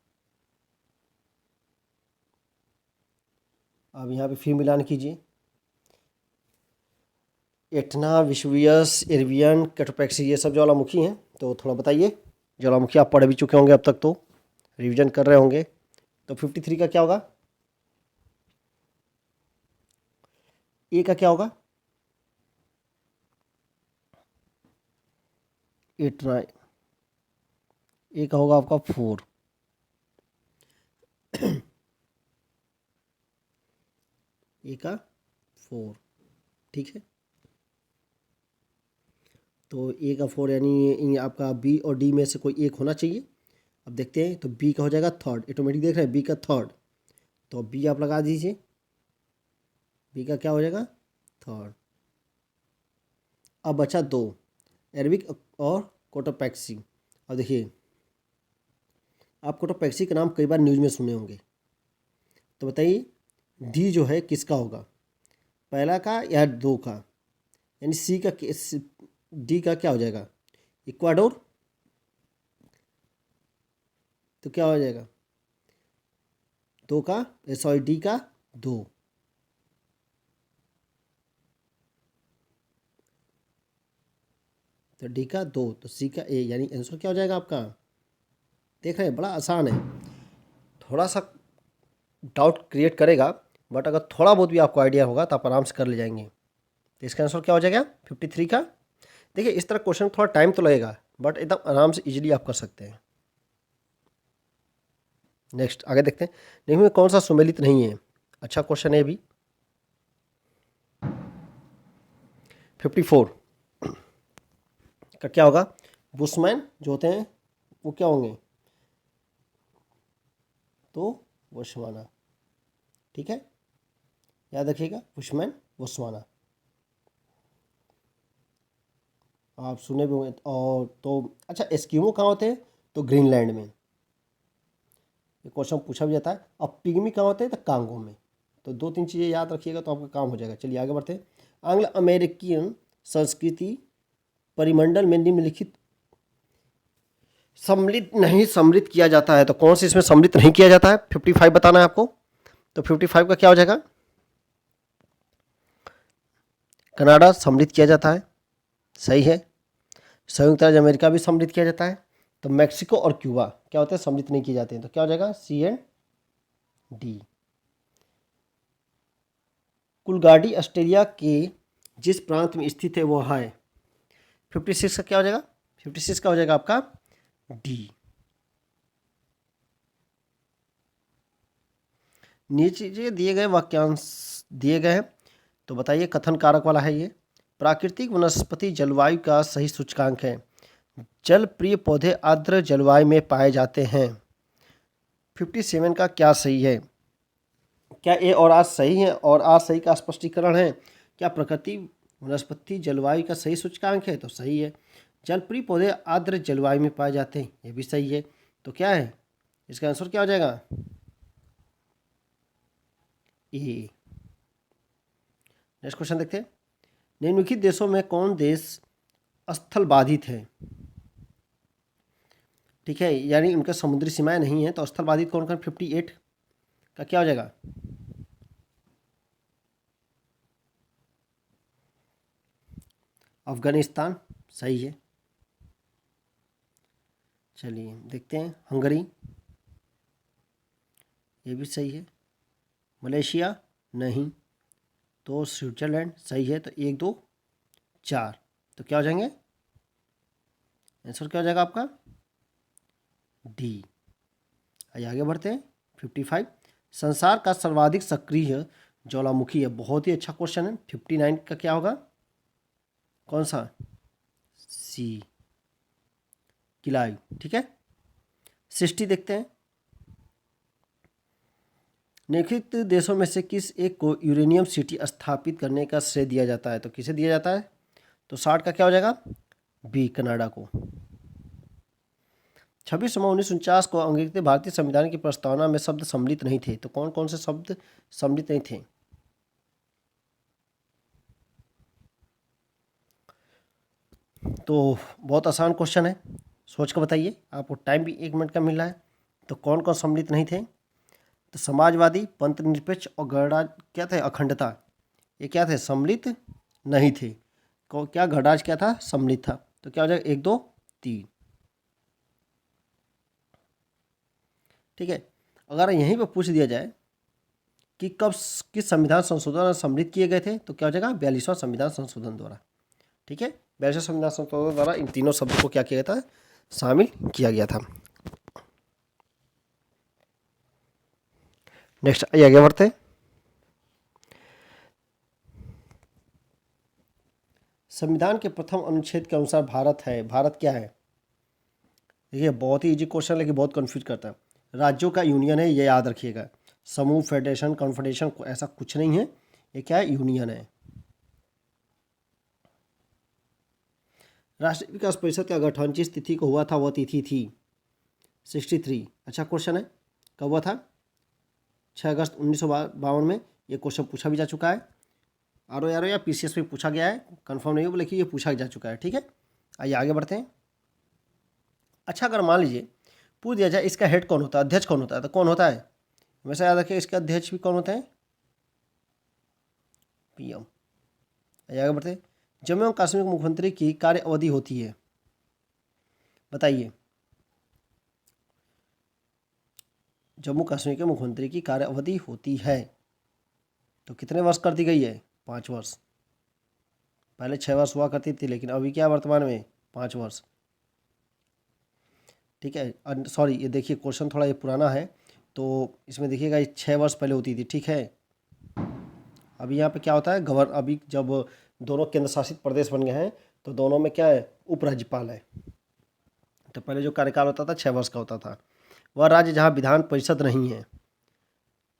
अब यहाँ पे फिर मिलान कीजिए। एटना, विश्वियस, इरवियन, कैटोपैक्सी, ये सब ज्वालामुखी हैं। तो थोड़ा बताइए, ज्वालामुखी आप पढ़ भी चुके होंगे अब तक, तो रिवीजन कर रहे होंगे। तो 53 का क्या होगा? ए का क्या होगा? एटना, ए का होगा आपका 4। ए का 4, ठीक है। तो ए का 4 यानी आपका बी और डी में से कोई एक होना चाहिए। अब देखते हैं, तो बी का हो जाएगा 3rd, ऑटोमेटिक देख रहे हैं बी का 3rd, तो बी आप लगा दीजिए। बी का क्या हो जाएगा? 3rd। अब बचा 2, एरविक और कोटोपैक्सी। अब देखिए, आप कोटोपैक्सी का नाम कई बार न्यूज़ में सुने होंगे, तो बताइए डी जो है किसका होगा, पहला का या 2 का? यानी सी का, डी का क्या हो जाएगा? इक्वाडोर, तो क्या हो जाएगा? 2 का, सॉरी डी का 2। तो डी का 2, तो सी का ए, यानी आंसर क्या हो जाएगा आपका? देख रहे हैं, बड़ा आसान है, थोड़ा सा डाउट क्रिएट करेगा, बट अगर थोड़ा बहुत भी आपको आइडिया होगा तो आप आराम से कर ले जाएंगे। तो इसका आंसर क्या हो जाएगा? 53 का। देखिए, इस तरह क्वेश्चन थोड़ा टाइम तो लगेगा, बट एकदम आराम से इजीली आप कर सकते हैं। नेक्स्ट आगे देखते हैं, निम्न में कौन सा सुमेलित नहीं है? अच्छा क्वेश्चन है भी। 54 का क्या होगा? बुशमैन जो होते हैं वो क्या होंगे? तो बोत्सवाना, ठीक है, याद रखिएगा, बुशमैन बोत्सवाना, आप सुने भी होंगे। और तो अच्छा, एस्किमो कहाँ होते हैं? तो ग्रीनलैंड में, ये क्वेश्चन पूछा भी जाता है। अब पिग्मी कहाँ होते हैं? तो कांगो में। तो 2-3 चीज़ें याद रखिएगा तो आपका काम हो जाएगा। चलिए आगे बढ़ते हैं। एंग्लो अमेरिकन संस्कृति परिमंडल में निम्नलिखित सम्मिलित नहीं सम्मिलित किया जाता है, तो कौन से इसमें सम्मिलित नहीं किया जाता है? 55 बताना है आपको। तो 55 का क्या हो जाएगा? कनाडा सम्मिलित किया जाता है, सही है। संयुक्त राज्य अमेरिका भी सम्मिलित किया जाता है। तो मैक्सिको और क्यूबा क्या होते हैं? सम्मिलित नहीं किए जाते हैं, तो क्या हो जाएगा? सी एंड डी। कुलगाड़ी ऑस्ट्रेलिया के जिस प्रांत में स्थित है वो है। 56 का क्या हो जाएगा? 56 का हो जाएगा आपका डी। नीचे दिए गए वाक्यांश दिए गए हैं, तो बताइए, कथन कारक वाला है ये। प्राकृतिक वनस्पति जलवायु का सही सूचकांक है। जल प्रिय पौधे आर्द्र जलवायु में पाए जाते हैं। 57 का क्या सही है? क्या ए और आर सही है? और आर सही का स्पष्टीकरण है। क्या प्रकृति वनस्पति जलवायु का सही सूचकांक है? तो सही है। जलप्रिय पौधे आर्द्र जलवायु में पाए जाते हैं, ये भी सही है। तो क्या है इसका आंसर? क्या हो जाएगा? ए। नेक्स्ट क्वेश्चन देखते हैं। निम्नलिखित देशों में कौन देश स्थल बाधित है? ठीक है, यानी उनका समुद्री सीमाएं नहीं है, तो स्थल बाधित कौन कौन? 58 का क्या हो जाएगा? अफगानिस्तान, सही है। चलिए देखते हैं, हंगरी, ये भी सही है। मलेशिया, नहीं। तो स्विट्जरलैंड, सही है। तो 1 2 4, तो क्या हो जाएंगे? आंसर क्या हो जाएगा आपका? डी। आइए आगे बढ़ते हैं। 55, संसार का सर्वाधिक सक्रिय ज्वालामुखी है। बहुत ही अच्छा क्वेश्चन है। 59 का क्या होगा? कौन सा? सी, किलाई, ठीक है। 60 देखते हैं। निम्नलिखित देशों में से किस एक को यूरेनियम सिटी स्थापित करने का श्रेय दिया जाता है? तो किसे दिया जाता है? तो 60 का क्या हो जाएगा? बी, कनाडा को। 26/1949 को अंगीकृत भारतीय संविधान की प्रस्तावना में शब्द सम्मिलित नहीं थे, तो कौन कौन से शब्द सम्मिलित नहीं थे? तो बहुत आसान क्वेश्चन है, सोच कर बताइए। आपको टाइम भी 1 मिनट का मिल रहा है। तो कौन कौन सम्मिलित नहीं थे? तो समाजवादी, पंथ निरपेक्ष और गणराज क्या थे? अखंडता, ये क्या थे? सम्मिलित नहीं थे। क्या गणराज क्या था? सम्मिलित था। तो क्या हो जाएगा? 1 2 3। ठीक है। अगर यहीं पर पूछ दिया जाए कि कब किस संविधान संशोधन सम्मिलित किए गए थे, तो क्या हो जाएगा? 42वां संविधान संशोधन द्वारा। ठीक है, 42वां संविधान संशोधन द्वारा इन तीनों शब्दों को क्या किया गया था? शामिल किया गया था। नेक्स्ट आइए आगे बढ़ते हैं। संविधान के प्रथम अनुच्छेद के अनुसार भारत है। भारत क्या है? देखिए बहुत ही इजी क्वेश्चन, लेकिन बहुत कंफ्यूज करता है। राज्यों का यूनियन है, ये याद रखिएगा। समूह, फेडरेशन, कॉन्फेडरेशन ऐसा कुछ नहीं है। ये क्या है? यूनियन है। राष्ट्रीय विकास परिषद का गठन जिस तिथि को हुआ था वह तिथि थी 63। अच्छा क्वेश्चन है। कब हुआ था? 6 अगस्त 1952 में। ये क्वेश्चन पूछा भी जा चुका है। आर ओ या PCS में पूछा गया है, कंफर्म नहीं हो, लेकिन ये पूछा जा चुका है। ठीक है, आइए आगे बढ़ते हैं। अच्छा, अगर मान लीजिए पूछ दिया जाए इसका हेड कौन होता है, अध्यक्ष कौन होता है, तो कौन होता है? हमेशा याद रखिए, इसका अध्यक्ष भी कौन होता है? PM। आइए आगे बढ़ते हैं। जम्मू एवं कश्मीर के मुख्यमंत्री की कार्य अवधि होती है, बताइए। जम्मू कश्मीर के मुख्यमंत्री की कार्य अवधि होती है तो कितने वर्ष कर दी गई है? 5 वर्ष। पहले 6 वर्ष हुआ करती थी, लेकिन अभी क्या वर्तमान में? 5 वर्ष। ठीक है, सॉरी, ये देखिए क्वेश्चन थोड़ा ये पुराना है, तो इसमें देखिएगा ये 6 वर्ष पहले होती थी। ठीक है, अभी यहाँ पे क्या होता है? अभी जब दोनों केंद्र शासित प्रदेश बन गए हैं, तो दोनों में क्या है? उपराज्यपाल है। तो पहले जो कार्यकाल होता था 6 वर्ष का होता था। वह राज्य जहाँ विधान परिषद नहीं है,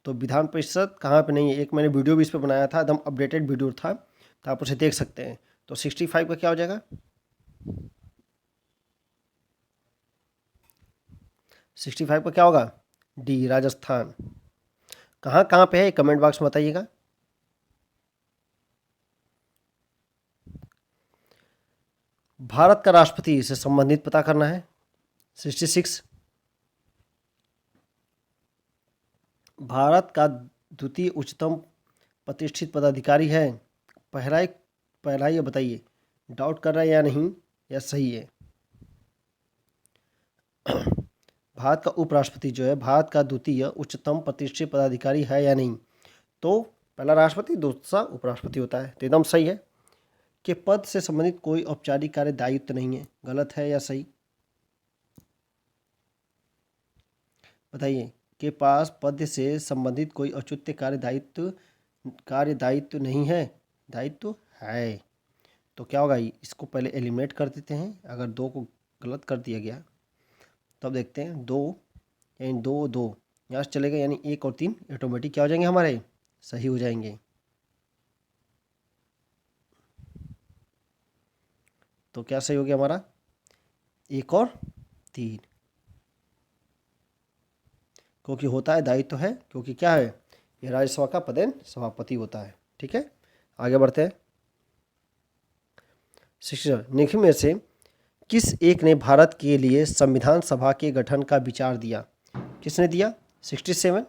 तो विधान परिषद कहाँ पे नहीं है? एक मैंने वीडियो भी इस पर बनाया था, एकदम अपडेटेड वीडियो था, तो आप उसे देख सकते हैं। तो 65 का क्या हो जाएगा? 65 का क्या होगा? डी, राजस्थान। कहाँ कहाँ पे है? कमेंट बॉक्स में बताइएगा। भारत का राष्ट्रपति से संबंधित पता करना है। 66। भारत का द्वितीय उच्चतम प्रतिष्ठित पदाधिकारी है। पहला पहला ये बताइए, डाउट कर रहा है या नहीं, या सही है? भारत का उपराष्ट्रपति जो है, भारत का द्वितीय उच्चतम प्रतिष्ठित पदाधिकारी है या नहीं? तो पहला राष्ट्रपति, दूसरा उपराष्ट्रपति होता है। तो एकदम सही है कि पद से संबंधित कोई औपचारिक कार्य दायित्व नहीं है। गलत है या सही? बताइए, के पास पद से संबंधित कोई औचित्य कार्य दायित्व नहीं है? दायित्व है। तो क्या होगा? इसको पहले एलिमिनेट कर देते हैं। अगर 2 को गलत कर दिया गया, तब देखते हैं 2, यानी 2 2 यहाँ से चलेगा, यानी 1 और 3 ऑटोमेटिक क्या हो जाएंगे? हमारे सही हो जाएंगे। तो क्या सही हो गया हमारा? 1 और 3, क्योंकि होता है, दायित्व है, क्योंकि क्या है? ये राज्यसभा का पदेन सभापति होता है। ठीक है, आगे बढ़ते हैं। शिक्षक, निम्न में से किस एक ने भारत के लिए संविधान सभा के गठन का विचार दिया? किसने दिया? 67।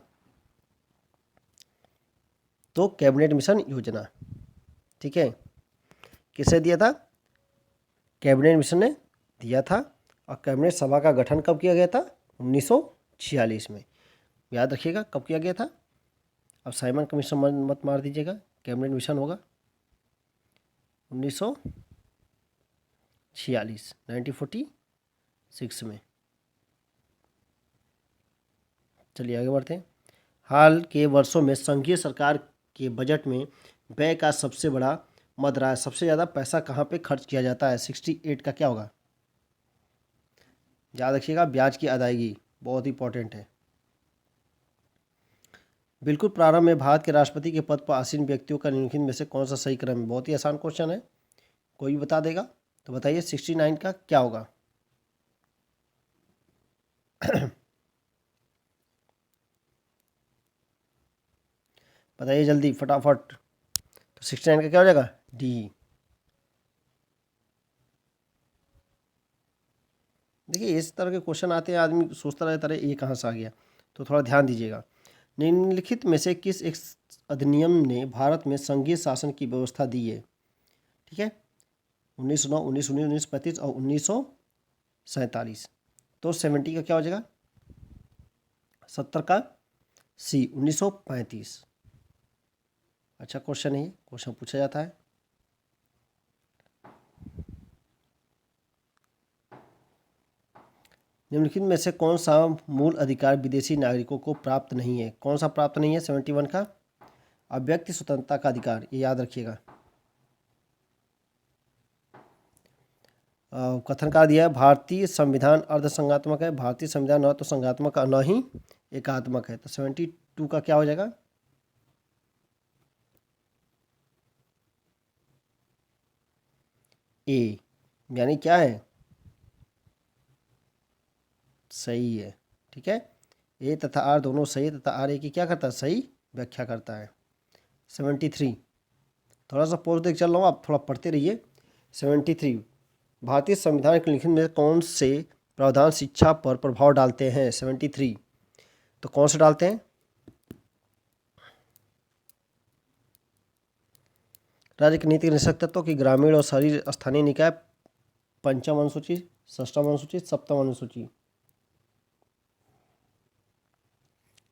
तो कैबिनेट मिशन योजना। ठीक है, किसने दिया था? कैबिनेट मिशन ने दिया था। और कैबिनेट सभा का गठन कब किया गया था? 1946 में। याद रखिएगा कब किया गया था। अब साइमन कमीशन मत मार दीजिएगा, कैबिनेट मिशन होगा 1946, 1946 में। चलिए आगे बढ़ते हैं। हाल के वर्षों में संघीय सरकार के बजट में व्यय का सबसे बड़ा मद रहा है। सबसे ज़्यादा पैसा कहाँ पे खर्च किया जाता है? 68 का क्या होगा? याद रखिएगा, ब्याज की अदायगी बहुत इंपॉर्टेंट है। बिल्कुल प्रारंभ में भारत के राष्ट्रपति के पद पर आसीन व्यक्तियों का निम्नलिखित में से कौन सा सही क्रम है? बहुत ही आसान क्वेश्चन है, कोई भी बता देगा। तो बताइए 69 का क्या होगा? बताइए जल्दी फटाफट। तो 69 का क्या हो जाएगा? डी। देखिए इस तरह के क्वेश्चन आते हैं, आदमी सोचता रहता है ये कहाँ से आ गया, तो थोड़ा ध्यान दीजिएगा। निम्नलिखित में से किस एक अधिनियम ने भारत में संघीय शासन की व्यवस्था दी है? ठीक है, 1909, 1919, 1935 और 1947। तो 70 का क्या हो जाएगा? 70 का सी, 1935। अच्छा क्वेश्चन है ये, क्वेश्चन पूछा जाता है। निम्नलिखित में से कौन सा मूल अधिकार विदेशी नागरिकों को प्राप्त नहीं है? कौन सा प्राप्त नहीं है? 71 का अव्यक्त स्वतंत्रता का अधिकार, ये याद रखिएगा। कथनकार दिया है भारतीय संविधान अर्धसंघात्मक है, भारतीय संविधान न तो संघात्मक न ही एकात्मक है। तो 72 का क्या हो जाएगा? ए, यानी क्या है? सही है। ठीक है, ए तथा आर दोनों सही है तथा आर ए की क्या करता है? सही व्याख्या करता है। 73, थोड़ा सा पोज देख चल रहा हूँ, आप थोड़ा पढ़ते रहिए। 73, भारतीय संविधान के लिखित में कौन से प्रावधान शिक्षा पर प्रभाव डालते हैं? 73, तो कौन से डालते हैं? राज्य की नीति निषेध तत्व की ग्रामीण और शहरी स्थानीय निकाय, पंचम अनुसूची, षष्ठम अनुसूची, सप्तम अनुसूची।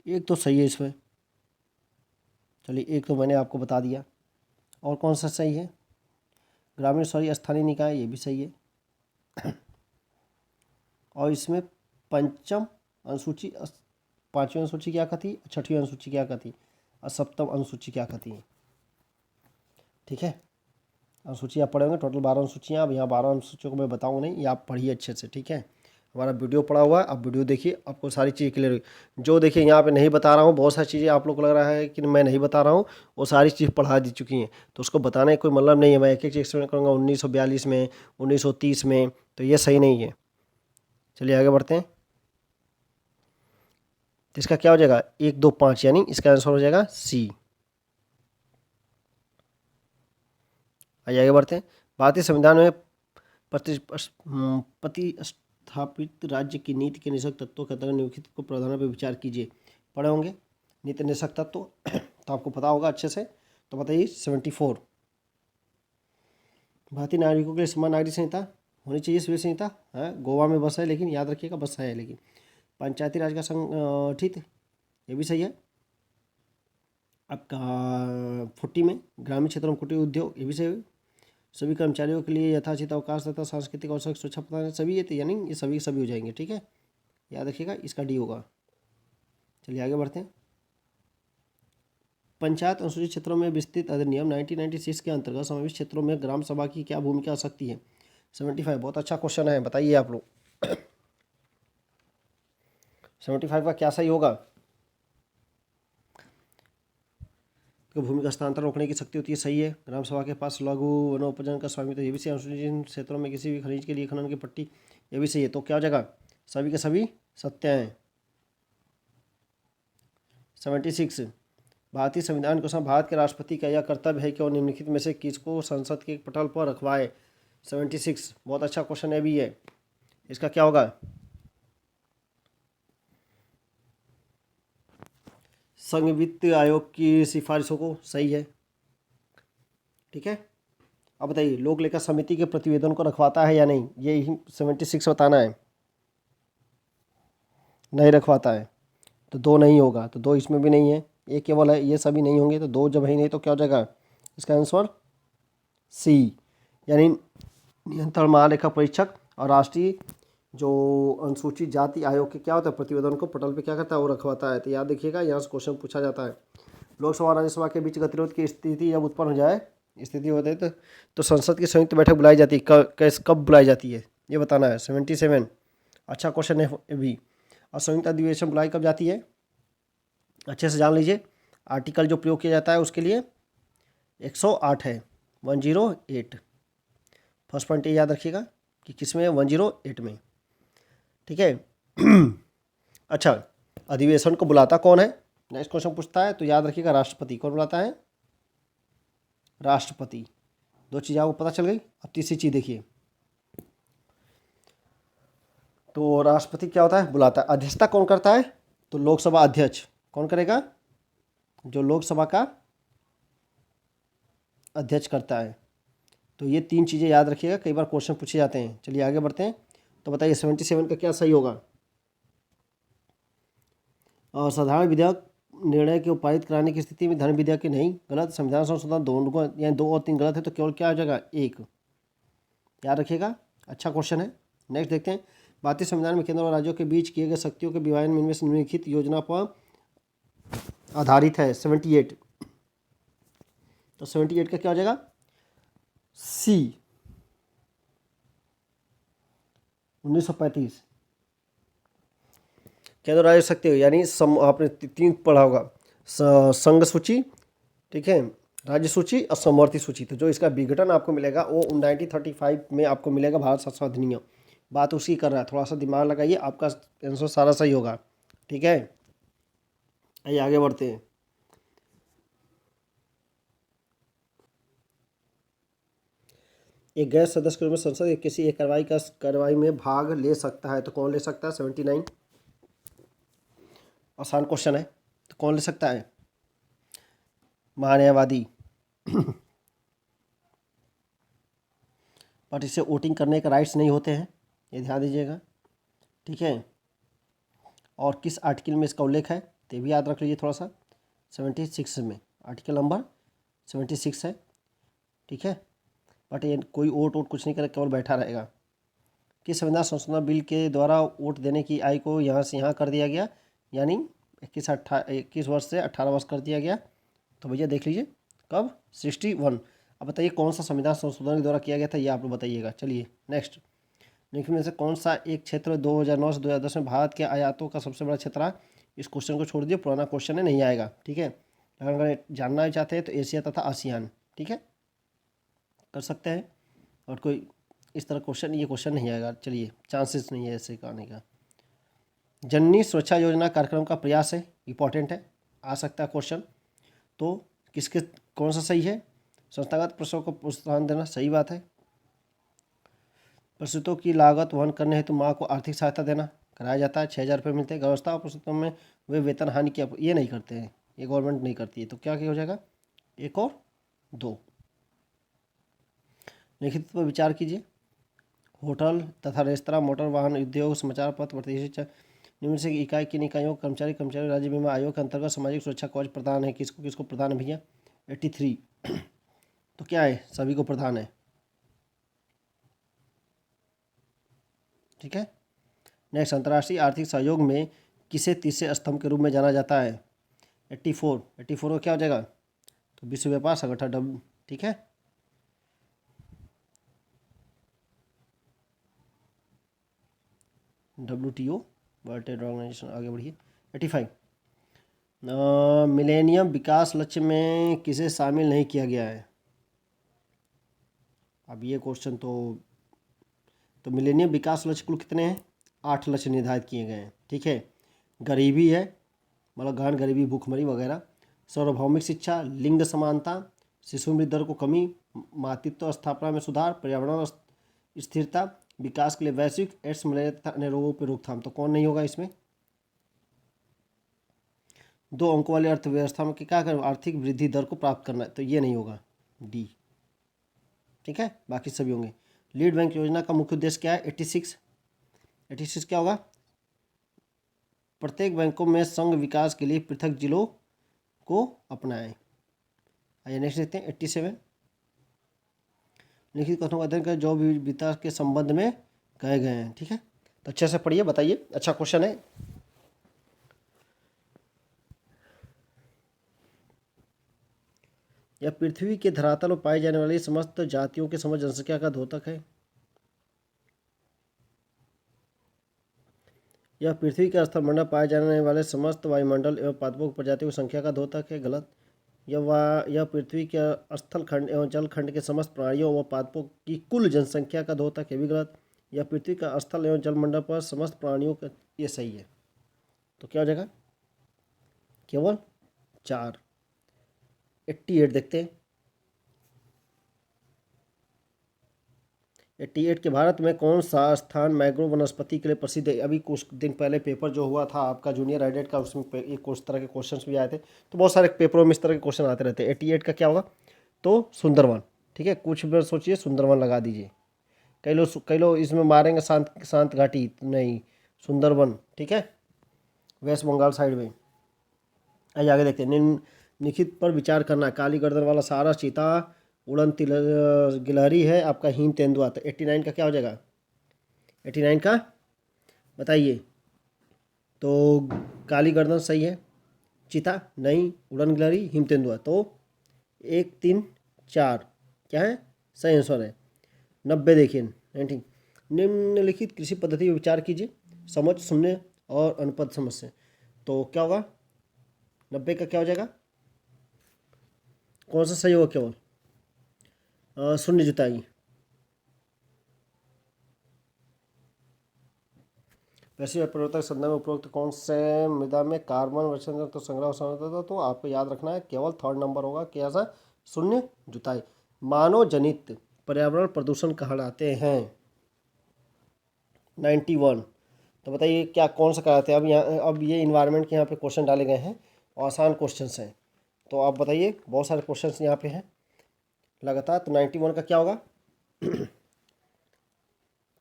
एक तो सही है इसमें, चलिए एक तो मैंने आपको बता दिया। और कौन सा सही है? ग्रामीण शहरी स्थानीय निकाय, ये भी सही है। और इसमें पंचम अनुसूची, पांचवी अनुसूची क्या कहती, छठवीं अनुसूची क्या कहती, और सप्तम अनुसूची क्या कहती है? ठीक है, अनुसूची आप पढ़े होंगे, टोटल 12 अनुसूचियाँ। अब यहाँ 12 अनुसूचियों को मैं बताऊँ नहीं, ये आप पढ़िए अच्छे से। ठीक है, हमारा वीडियो पड़ा हुआ है, आप वीडियो देखिए, आपको सारी चीज़ क्लियर होगी। जो देखिए यहाँ पे नहीं बता रहा हूँ, बहुत सारी चीज़ें आप लोग को लग रहा है कि मैं नहीं बता रहा हूँ, वो सारी चीज़ पढ़ा दी चुकी हैं, तो उसको बताने का कोई मतलब नहीं है। मैं एक एक चीज़ एक्सप्लेन करूँगा 1942 में, 1930 में, तो ये सही नहीं है। चलिए आगे बढ़ते हैं। तो इसका क्या हो जाएगा? 1, 2, 5, यानी इसका आंसर हो जाएगा सी। आइए आगे बढ़ते हैं। भारतीय संविधान में प्रतिस्थापित राज्य की नीति के निषेध तत्वों के अंतर्गत निम्नलिखित को प्रावधानों पर विचार कीजिए। पढ़े होंगे नीति निषेध तत्व, तो आपको पता होगा अच्छे से। तो बताइए 74, भारतीय नागरिकों के लिए समान नागरिक संहिता होनी चाहिए, सिविल संहिता है, गोवा में बस है, लेकिन याद रखिएगा बस है, लेकिन पंचायती राज का संघ, ठीक है, ये भी सही है। आपका 40 में ग्रामीण क्षेत्रों में कुटीर उद्योग, ये भी सही है। सभी कर्मचारियों के लिए यथाचित अवकाश तथा सांस्कृतिक अवसर सुरक्षा प्रदान, सभी ये, यानी ये सभी सभी हो जाएंगे। ठीक है, याद रखिएगा, इसका डी होगा। चलिए आगे बढ़ते हैं। पंचायत अनुसूचित क्षेत्रों में विस्तृत अधिनियम 1996 के अंतर्गत समावेश क्षेत्रों में ग्राम सभा की क्या भूमिका हो सकती है? 75, बहुत अच्छा क्वेश्चन है, बताइए आप लोग। 75 का क्या सही होगा? तो भूमि का हस्तांतरण रोकने की शक्ति होती है, सही है। ग्राम सभा के पास लघु वनोपजन का स्वामित्व, ये भी सही। अनुसूचित क्षेत्रों में किसी भी खनिज के लिए खनन की पट्टी, ये भी सही है। तो क्या हो जाएगा? सभी के सभी सत्य हैं। 76, भारतीय संविधान के अनुसार भारत के राष्ट्रपति का यह कर्तव्य है कि वो निम्नलिखित में से किसको संसद के पटल पर रखवाए? 76, बहुत अच्छा क्वेश्चन है भी है। इसका क्या होगा? संघ वित्त आयोग की सिफारिशों को, सही है। ठीक है, अब बताइए लोक लेखा समिति के प्रतिवेदन को रखवाता है या नहीं? ये 76 बताना है। नहीं रखवाता है, तो 2 नहीं होगा, तो 2 इसमें भी नहीं है, ये केवल है, ये सभी नहीं होंगे, तो 2 जब है नहीं तो क्या हो जाएगा? इसका आंसर सी, यानी नियंत्रण महालेखा परीक्षक और राष्ट्रीय जो अनुसूचित जाति आयोग के क्या होता है, प्रतिवेदन को पटल पे क्या करता है? वो रखवाता है। तो याद देखिएगा, यहाँ से क्वेश्चन पूछा जाता है। लोकसभा और राज्यसभा के बीच गतिरोध की स्थिति जब उत्पन्न हो जाए, स्थिति होती है तो संसद की संयुक्त बैठक बुलाई जाती है। कब बुलाई जाती है ये बताना है। 77, अच्छा क्वेश्चन है ये भी। और संयुक्त अधिवेशन बुलाई कब जाती है? अच्छे से जान लीजिए, आर्टिकल जो प्रयोग किया जाता है उसके लिए 108 है, 108। फर्स्ट पॉइंट ये याद रखिएगा कि किस में? 108 में। ठीक है। अच्छा, अधिवेशन को बुलाता कौन है? नेक्स्ट क्वेश्चन पूछता है, तो याद रखिएगा राष्ट्रपति। कौन बुलाता है? राष्ट्रपति। 2 चीज़ आपको पता चल गई। अब तीसरी चीज़ देखिए, तो राष्ट्रपति क्या होता है, बुलाता है। अध्यक्षता कौन करता है, तो लोकसभा अध्यक्ष। कौन करेगा, जो लोकसभा का अध्यक्ष करता है। तो ये 3 चीज़ें याद रखिएगा, कई बार क्वेश्चन पूछे जाते हैं। चलिए आगे बढ़ते हैं। तो बताइए 77 का क्या सही होगा। और साधारण विधेयक निर्णय के पारित कराने की स्थिति में धन विधेयक की नहीं, गलत। संविधान संशोधन दोनों यानी 2 और 3 गलत है, तो केवल क्या हो जाएगा, 1। याद रखिएगा, अच्छा क्वेश्चन है। नेक्स्ट देखते हैं। भारतीय संविधान में केंद्र और राज्यों के बीच किए गए शक्तियों के विभाजन में इनमें से निम्नलिखित योजना पर आधारित है। 78, तो 78 का क्या हो जाएगा, सी, 1935। केंद्र और राज्य शक्ति यानी आपने 3 पढ़ा होगा, संघ सूची, ठीक है, राज्य सूची और समवर्ती सूची। तो जो इसका विघटन आपको मिलेगा वो 1935 में आपको मिलेगा, भारत शासन अधिनियम। बात उसी कर रहा है, थोड़ा सा दिमाग लगाइए, आपका आंसर सारा सही होगा। ठीक है, आइए आगे बढ़ते हैं। एक गैर सदस्य के रूप में संसद के किसी एक कार्रवाई में भाग ले सकता है, तो कौन ले सकता है, 79। आसान क्वेश्चन है, तो कौन ले सकता है, महान्यायवादी। बट इसे वोटिंग करने का राइट्स नहीं होते हैं, ये ध्यान दीजिएगा। ठीक है, और किस आर्टिकल में इसका उल्लेख है, तो भी याद रख लीजिए थोड़ा सा। 76 में, आर्टिकल नंबर 76 है। ठीक है, बट ये कोई वोट कुछ नहीं करे, केवल बैठा रहेगा। किस संविधान संशोधन बिल के द्वारा वोट देने की आयु को यहाँ से यहाँ कर दिया गया, यानी 21 वर्ष से 18 वर्ष कर दिया गया। तो भैया देख लीजिए कब, 61। अब बताइए कौन सा संविधान संशोधन के द्वारा किया गया था, ये आप लोग बताइएगा। चलिए नेक्स्ट। निम्न में से कौन सा एक क्षेत्र 2009 से 2010 में भारत के आयातों का सबसे बड़ा क्षेत्र रहा। इस क्वेश्चन को छोड़ दिए, पुराना क्वेश्चन है, नहीं आएगा। ठीक है, अगर जानना चाहते हैं तो एशिया तथा आसियान, ठीक है, कर सकते हैं। और कोई इस तरह क्वेश्चन, ये क्वेश्चन नहीं आएगा। चलिए, चांसेस नहीं है ऐसे आने का। जननी सुरक्षा योजना कार्यक्रम का प्रयास है, इंपॉर्टेंट है, आ सकता है क्वेश्चन। तो किसके, कौन सा सही है, संस्थागत प्रसव को प्रोत्साहन देना, सही बात है। प्रसूतों की लागत वहन करने हेतु माँ को आर्थिक सहायता देना, कराया जाता है, 6,000 रुपये मिलते हैं। गर्भावस्था और प्रसूतों में वे वेतन हानि की ये नहीं करते हैं, ये गवर्नमेंट नहीं करती है। तो क्या हो जाएगा, 1 और 2। लिखित पर विचार कीजिए। होटल तथा रेस्तरां, मोटर वाहन उद्योग, समाचार पत्र, प्रतिष्ठित निम्न से इकाई किन इकाइयों कर्मचारी राज्य बीमा आयोग के अंतर्गत सामाजिक सुरक्षा कवच प्रदान है। किसको किसको प्रदान है भैया, 83। तो क्या है, सभी को प्रदान है। ठीक है, नेक्स्ट। अंतर्राष्ट्रीय आर्थिक सहयोग में किसे तीसरे स्तंभ के रूप में जाना जाता है, 84। 84 का क्या हो जाएगा, तो विश्व व्यापार संगठन, ठीक है। WTO, world trade organisation. आगे बढ़िए। 85। मिलेनियम विकास लक्ष्य में किसे शामिल नहीं किया गया है। अब ये क्वेश्चन तो मिलेनियम विकास लक्ष्य कुल कितने हैं, 8 लक्ष्य निर्धारित किए गए हैं। ठीक है, गरीबी है, मतलब गहन गरीबी, भूखमरी वगैरह, सार्वभौमिक शिक्षा, लिंग समानता, शिशु मृत्यु दर को कमी, मातृत्व स्थापना में सुधार, पर्यावरण स्थिरता, विकास के लिए वैश्विक, एड्स, मलेरिया तथा अन्य रोगों पर रोकथाम। तो कौन नहीं होगा इसमें, 2 अंकों वाली अर्थव्यवस्था में क्या कर, आर्थिक वृद्धि दर को प्राप्त करना है, तो ये नहीं होगा, डी। ठीक है, बाकी सभी होंगे। लीड बैंक योजना का मुख्य उद्देश्य क्या है, 86। 86 क्या होगा, प्रत्येक बैंकों में संघ विकास के लिए पृथक जिलों को अपनाएं। आइए नेक्स्ट देखते हैं, 87। लिखित कथनों का अध्ययन करें जो भी विकास के संबंध में कहे गए हैं। ठीक है, तो अच्छे से पढ़िए, बताइए, अच्छा क्वेश्चन है। यह पृथ्वी के धरातल पर पाई जाने वाली समस्त जातियों के समस्त जनसंख्या का द्योतक है। यह पृथ्वी के स्थलमंडल पाए जाने वाले समस्त वायुमंडल एवं पादपों प्रजातियों की संख्या का द्योतक है, गलत। यह पृथ्वी के स्थल खंड एवं जल खंड के समस्त प्राणियों व पादपों की कुल जनसंख्या का द्योतक है, भी गलत। यह पृथ्वी का स्थल एवं जलमंडल पर समस्त प्राणियों का, ये सही है। तो क्या हो जाएगा, केवल 4। 88 देखते हैं। 88 के भारत में कौन सा स्थान मैंग्रोव वनस्पति के लिए प्रसिद्ध है? अभी कुछ दिन पहले पेपर जो हुआ था आपका जूनियर एडेड का, उसमें एक उस तरह के क्वेश्चंस भी आए थे। तो बहुत सारे पेपरों में इस तरह के क्वेश्चन आते रहते हैं। 88 का क्या होगा? तो सुंदरवन। ठीक है, कुछ बार सोचिए, सुंदरवन लगा दीजिए। कई लोग इसमें मारेंगे शांत शांत घाटी, नहीं, सुंदरवन। ठीक है, वेस्ट बंगाल साइड में। आइए आगे देखते हैं। निम्नलिखित पर विचार करना है। काली गर्दन वाला सारस, चीता, उड़न गिलहरी है आपका हिम तेंदुआ। तो 89 का क्या हो जाएगा? 89 का बताइए। तो काली गर्दन सही है, चीता नहीं, उड़न गिलहरी, हिम तेंदुआ। तो 1 3 4 क्या है? सही आंसर है 90। देखिए 19। निम्नलिखित कृषि पद्धति पर विचार कीजिए। समझ, सुनने और अनुपद समझ से। तो क्या होगा? 90 का क्या हो जाएगा? कौन सा सही होगा? केवल शून्य जुताई। वैसे परिवर्तक संदर्भ में उपरोक्त कौन से मृदा में कार्बन वर्षण तो संग्रह होता था? तो आपको याद रखना है, केवल 3rd नंबर होगा। कैसा? शून्य जुताई। मानव जनित पर्यावरण प्रदूषण कहलाते हैं 91। तो बताइए क्या, कौन सा कहलाते हैं? अब ये इन्वायरमेंट के यहाँ पे क्वेश्चन डाले गए हैं, आसान क्वेश्चंस हैं। तो आप बताइए, बहुत सारे क्वेश्चंस यहाँ पे हैं लगातार। तो 91 का क्या होगा?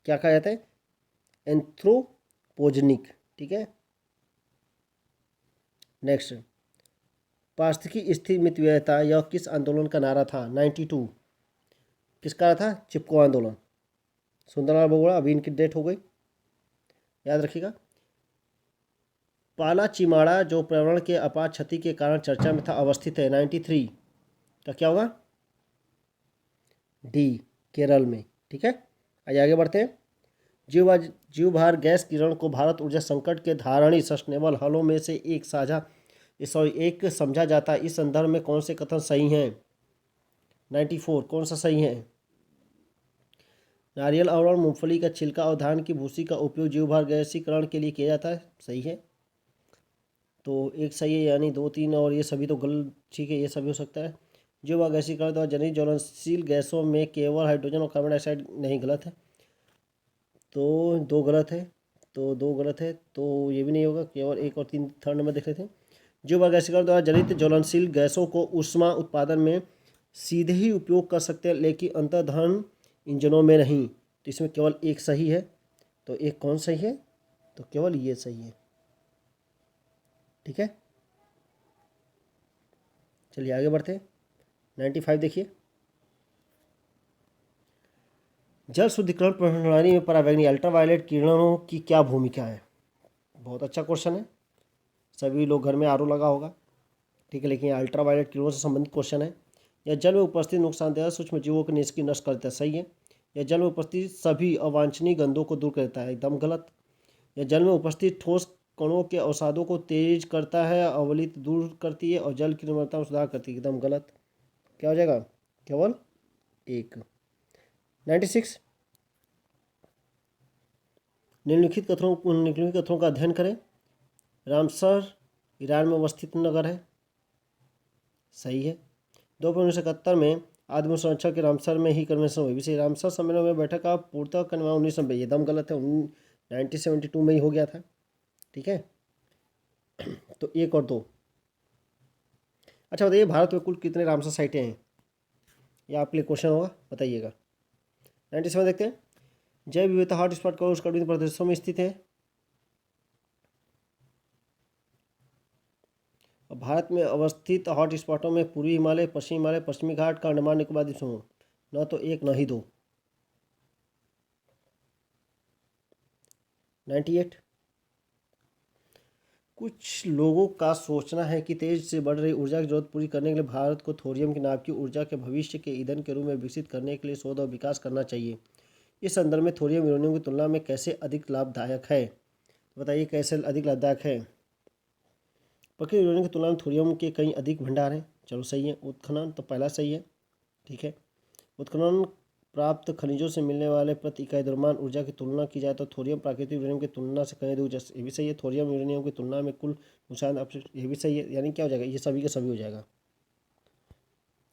क्या कहा जाता है? एंथ्रोपोजेनिक। ठीक है, नेक्स्ट। पारिस्थितिकी स्थिर मितव्ययिता यह किस आंदोलन का नारा था? 92 किसका था? चिपको आंदोलन। सुंदरलाल बगुड़ा, अभी इनकी डेट हो गई, याद रखिएगा। पाला चिमाड़ा जो पर्यावरण के अपार क्षति के कारण चर्चा में था, अवस्थित है 93 का क्या होगा? डी, केरल में। ठीक है, आइए आगे बढ़ते हैं। जीवभार गैस किरण को भारत ऊर्जा संकट के धारणी सस्टेनेबल हलों में से एक समझा जाता है। इस संदर्भ में कौन से कथन सही हैं? 94 कौन सा सही है? नारियल, और मूंगफली का छिलका और धान की भूसी का उपयोग जीवभार गैसीकरण के लिए किया जाता है, सही है। तो एक सही है, यानी 2 3 और ये सभी तो गलत। ठीक है, ये सभी हो सकता है। जीवभार गैसीकरण द्वारा जनित ज्वलनशील गैसों में केवल हाइड्रोजन और कार्बन डाइऑक्साइड नहीं, गलत है। तो 2 गलत है, तो 2 गलत है, तो ये भी नहीं होगा। केवल 1 और 3 3rd नंबर देख लेते हैं। जीवभार गैसीकरण द्वारा जनित ज्वलनशील गैसों को ऊष्मा उत्पादन में सीधे ही उपयोग कर सकते हैं, लेकिन अंतर्दहन इंजनों में नहीं। तो इसमें केवल एक सही है। तो एक कौन सही है? तो केवल ये सही है। ठीक है, चलिए आगे बढ़ते हैं। 95 देखिए। जल शुद्धिकरण प्रणाली में परावैंगनी अल्ट्रावायलेट किरणों की क्या भूमिका है? बहुत अच्छा क्वेश्चन है। सभी लोग घर में आरओ लगा होगा, ठीक है, लेकिन अल्ट्रावायलेट किरणों से संबंधित क्वेश्चन है। यह जल में उपस्थित नुकसानदेह सूक्ष्म जीवों के निष्क्रिय नष्ट करता है, सही है। यह जल में उपस्थित सभी अवांछनीय गंधों को दूर करता है, एकदम गलत। यह जल में उपस्थित ठोस कणों के अवसादों को तेज करता है, अवलित दूर करती है और जल की गुणवत्ता में सुधार करती है, एकदम गलत। क्या हो जाएगा? केवल एक। 96। निम्नलिखित कथनों का अध्ययन करें। रामसर ईरान में अवस्थित नगर है, सही है। 2 1971 में आदिम संरक्षण के रामसर में ही कन्वेंशन हुई, विशेष रामसर सम्मेलन में बैठक का पूर्णतः करने 1990, एकदम गलत है। 1972 में ही हो गया था। ठीक है, तो 1 और 2। अच्छा बताइए, भारत में कुल कितने रामसर साइटें हैं? यह आपके लिए क्वेश्चन होगा, बताइएगा। 97 देखते हैं। जैव विविधता हॉटस्पॉट कौन कौन प्रदेशों में स्थित है? भारत में अवस्थित हॉटस्पॉटों में पूर्वी हिमालय, पश्चिमी हिमालय, पश्चिमी घाट का, अंडमान निकोबार द्वीप समूह। न तो 1 न ही 2। 98। कुछ लोगों का सोचना है कि तेज से बढ़ रही ऊर्जा की जरूरत पूरी करने के लिए भारत को थोरियम की नाभिक की ऊर्जा के भविष्य के ईंधन के रूप में विकसित करने के लिए शोध और विकास करना चाहिए। इस संदर्भ में थोरियम यूरेनियम की तुलना में कैसे अधिक लाभदायक है? तो बताइए कैसे अधिक लाभदायक है? प्रकृति यूरेनियम की तुलना में थोरियम के कई अधिक भंडार हैं, चलो सही है। उत्खनन तो पहला सही है, ठीक है। उत्खनन प्राप्त खनिजों से मिलने वाले प्रति इकाई द्रव्यमान ऊर्जा की तुलना की जाए तो थोरियम प्राकृतिक यूरेनियम की तुलना से कहीं दूर, ये भी सही है। थोरियम यूरेनियम की तुलना में कुल नुकसान अपशिष्ट, ये भी सही है। यानी क्या हो जाएगा? ये सभी का सभी हो जाएगा।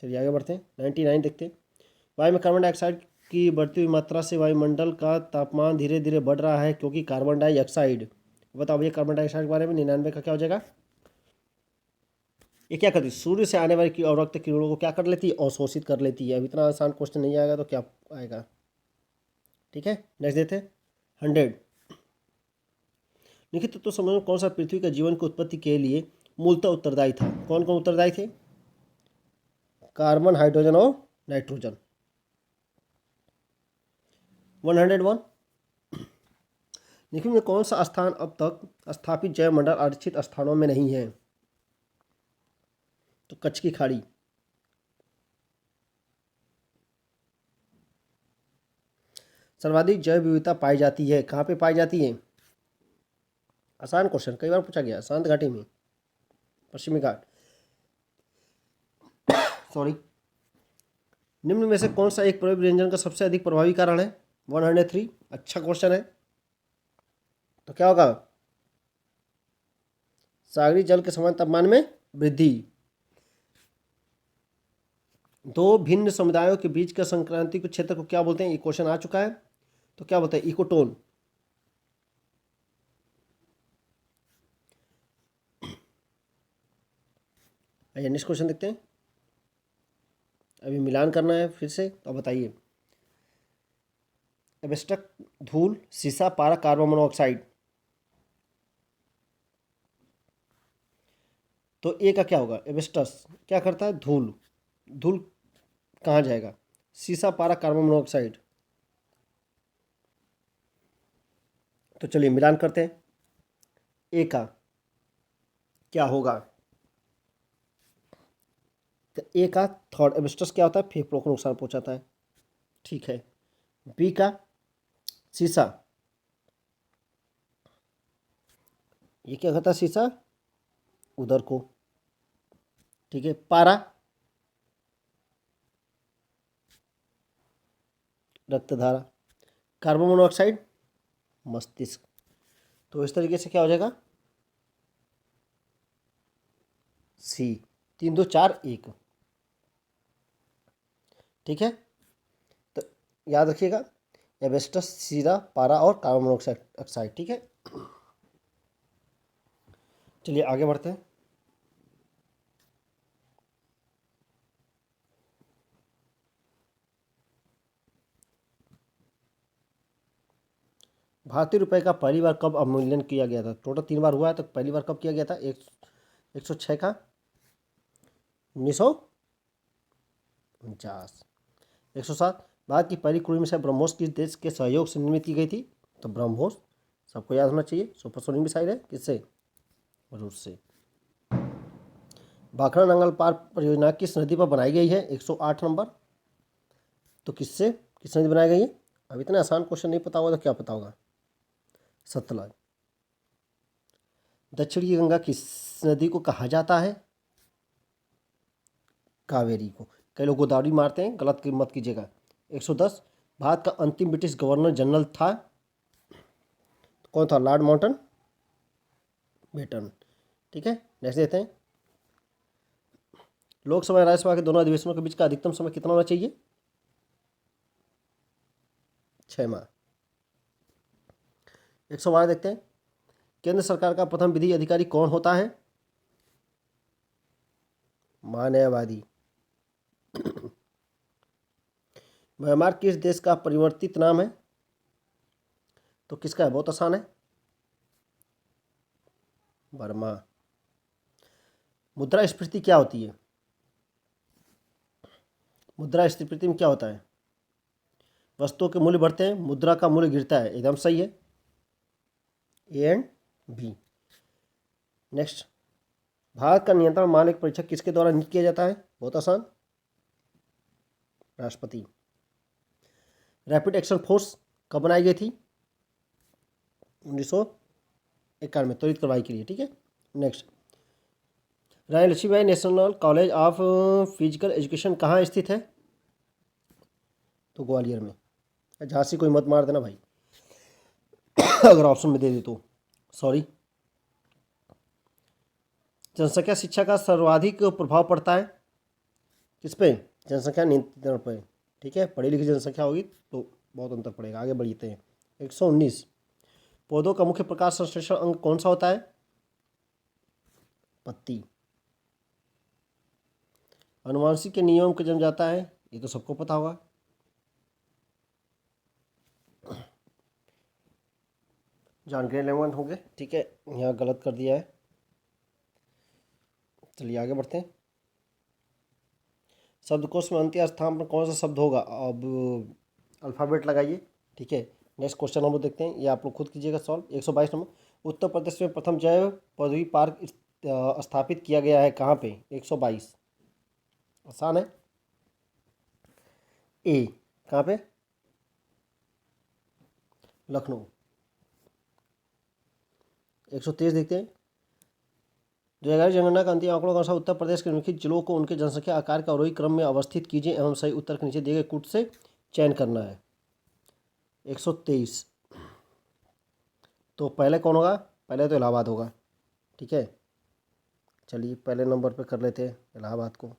चलिए आगे बढ़ते हैं। 99 देखते हैं। वायु में कार्बन डाइऑक्साइड की बढ़ती हुई मात्रा से वायुमंडल का तापमान धीरे धीरे बढ़ रहा है क्योंकि कार्बन डाइऑक्साइड, बताओ भैया कार्बन डाइऑक्साइड के बारे में 99 का क्या हो जाएगा? ये क्या करती है? सूर्य से आने वाली अवरक्त किरणों को क्या कर लेती है? अवशोषित कर लेती है। अब इतना आसान क्वेश्चन नहीं आएगा तो क्या आएगा? ठीक है, नेक्स्ट देते हैं 100। लिखित तत्व समूह में कौन सा पृथ्वी का जीवन की उत्पत्ति के लिए मूलतः उत्तरदायी था? कौन कौन उत्तरदायी थे? कार्बन, हाइड्रोजन और नाइट्रोजन। 101। निम्न में कौन सा स्थान अब तक स्थापित जैव मंडल आरक्षित स्थानों में नहीं है? तो कच्छ की खाड़ी। सर्वाधिक जैव विविधता पाई जाती है कहाँ पे पाई जाती है? आसान क्वेश्चन, कई बार पूछा गया। शांत घाटी में, पश्चिमी घाट, सॉरी। निम्न में से कौन सा एक प्रभावी व्यंजन का सबसे अधिक प्रभावी कारण है? 103। अच्छा क्वेश्चन है। तो क्या होगा? सागरी जल के समान तापमान में वृद्धि। दो भिन्न समुदायों के बीच का संक्रांति के क्षेत्र को क्या बोलते हैं? ये क्वेश्चन आ चुका है। तो क्या बोलते हैं? इकोटोन। आइए नेक्स्ट क्वेश्चन देखते हैं। अभी मिलान करना है फिर से, तो बताइए। एब्स्ट्रैक्ट, धूल, सीसा, पारा, कार्बन मोनोऑक्साइड। तो ए का क्या होगा? एब्स्टस क्या करता है? धूल। धूल कहाँ जाएगा? सीसा, पारा, कार्बन मोनोऑक्साइड। तो चलिए मिलान करते हैं। ए का क्या होगा? तो ए का थर्ड एब्स्टस क्या होता है? फेफड़ों को नुकसान पहुंचाता है। ठीक है। बी का सीसा, ये क्या करता है? सीसा उधर को। ठीक है। पारा रक्तधारा, कार्बन मोनोऑक्साइड मस्तिष्क। तो इस तरीके से क्या हो जाएगा? सी। 3 2 4 1। ठीक है। तो याद रखिएगा, एब्स्टस, सीरा, पारा और कार्बन मोनोऑक्साइड ऑक्साइड। ठीक है। चलिए आगे बढ़ते हैं। भारतीय रुपए का पहली बार कब अवमूल्यन किया गया था? टोटल 3 बार हुआ है, तो पहली बार कब किया गया था? 106 का 1949। 107 भारत की पहली क्रूज मिसाइल ब्रह्मोस किस देश के सहयोग से निर्मित की गई थी? तो ब्रह्मोस सबको याद होना चाहिए, सुपरसोनिक मिसाइल है। किससे? रूस से। भाखड़ा नंगल पार परियोजना किस नदी पर बनाई गई है? 108 नंबर। तो किससे, किस नदी बनाई गई है? अब इतना आसान क्वेश्चन नहीं पता होगा तो क्या पता होगा? सतलज। दक्षिणी गंगा किस नदी को कहा जाता है? कावेरी को। कई लोग गोदावरी मारते हैं, गलत मत कीजिएगा। 110 भारत का अंतिम ब्रिटिश गवर्नर जनरल था? कौन था? Lord Mountbatten. ठीक है। नेक्स्ट देते हैं। लोकसभा और राज्यसभा के दोनों अधिवेशनों के बीच का अधिकतम समय कितना होना चाहिए? 6 माह। 112 देखते हैं। केंद्र सरकार का प्रथम विधि अधिकारी कौन होता है? महान्यायवादी। म्यांमार किस देश का परिवर्तित नाम है? तो किसका है? बहुत आसान है, बर्मा। मुद्रास्फीति क्या होती है? मुद्रास्फीति में क्या होता है? वस्तुओं के मूल्य बढ़ते हैं, मुद्रा का मूल्य गिरता है। एकदम सही है, A and B. Next, Bharat का नियंत्रण मालिक परीक्षक किसके द्वारा नियुक्त किया जाता है? बहुत आसान, राष्ट्रपति। रैपिड एक्शन फोर्स कब बनाई गई थी? 1991, त्वरित कार्रवाई के लिए। ठीक है। Next, Rani Lakshmibai national college of physical education कहाँ स्थित है? तो ग्वालियर में। झांसी कोई मत मार देना भाई अगर ऑप्शन में दे दे तो, सॉरी। जनसंख्या शिक्षा का सर्वाधिक प्रभाव पड़ता है किस पे? जनसंख्या नियंत्रण पे। ठीक है, पढ़ी लिखी जनसंख्या होगी तो बहुत अंतर पड़ेगा। आगे बढ़ते हैं। 119, पौधों का मुख्य प्रकाश संश्लेषण अंग कौन सा होता है? पत्ती। अनुवांशिक के नियम के जम जाता है, ये तो सबको पता होगा। जानकारी लेवंत होंगे, ठीक है, यहाँ गलत कर दिया है। चलिए आगे बढ़ते हैं। शब्दकोश में अंत्य स्थान पर कौन सा शब्द होगा? अब अल्फ़ाबेट लगाइए, ठीक है। नेक्स्ट क्वेश्चन नंबर देखते हैं, ये आप लोग खुद कीजिएगा सॉल्व। 122 नंबर, उत्तर प्रदेश में प्रथम जैव पौधवी पार्क स्थापित किया गया है कहाँ पे? 122, आसान है। ए कहाँ पे? लखनऊ। 123 देखते हैं, 2011 जनगणना का अंतिम आंकड़ों के अनुसार उत्तर प्रदेश के निम्नलिखित जिलों को उनके जनसंख्या आकार के आरोही क्रम में अवस्थित कीजिए एवं सही उत्तर के नीचे दिए गए कूट से चयन करना है। 123, तो पहले कौन होगा? पहले तो इलाहाबाद होगा, ठीक है। चलिए पहले नंबर पे कर लेते हैं इलाहाबाद को।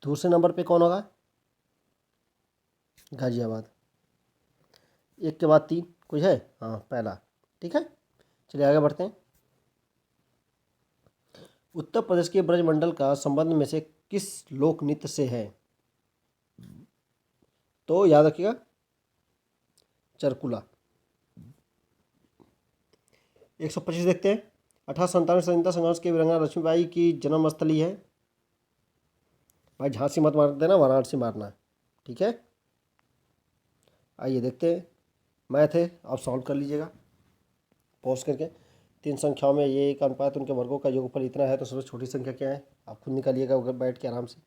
दूसरे नंबर पे कौन होगा? गाजियाबाद। एक के बाद 3 कोई है? हाँ पहला, ठीक है। चलिए आगे बढ़ते हैं। उत्तर प्रदेश के ब्रजमंडल का संबंध में से किस लोक नृत्य से है? तो याद रखिएगा, चरकुला। 125 देखते हैं, 1897 स्वतंत्रता संघर्ष के वीरांगना लक्ष्मीबाई की जन्मस्थली है। भाई झांसी मत मार देना, वाराणसी मारना, ठीक है। आइए देखते हैं, मैथ है, आप सॉल्व कर लीजिएगा पॉज करके। 3 संख्याओं में ये एक अनुपात उनके वर्गों का योगफल इतना है, तो सबसे छोटी संख्या क्या है? आप खुद निकालिएगा बैठ के आराम से।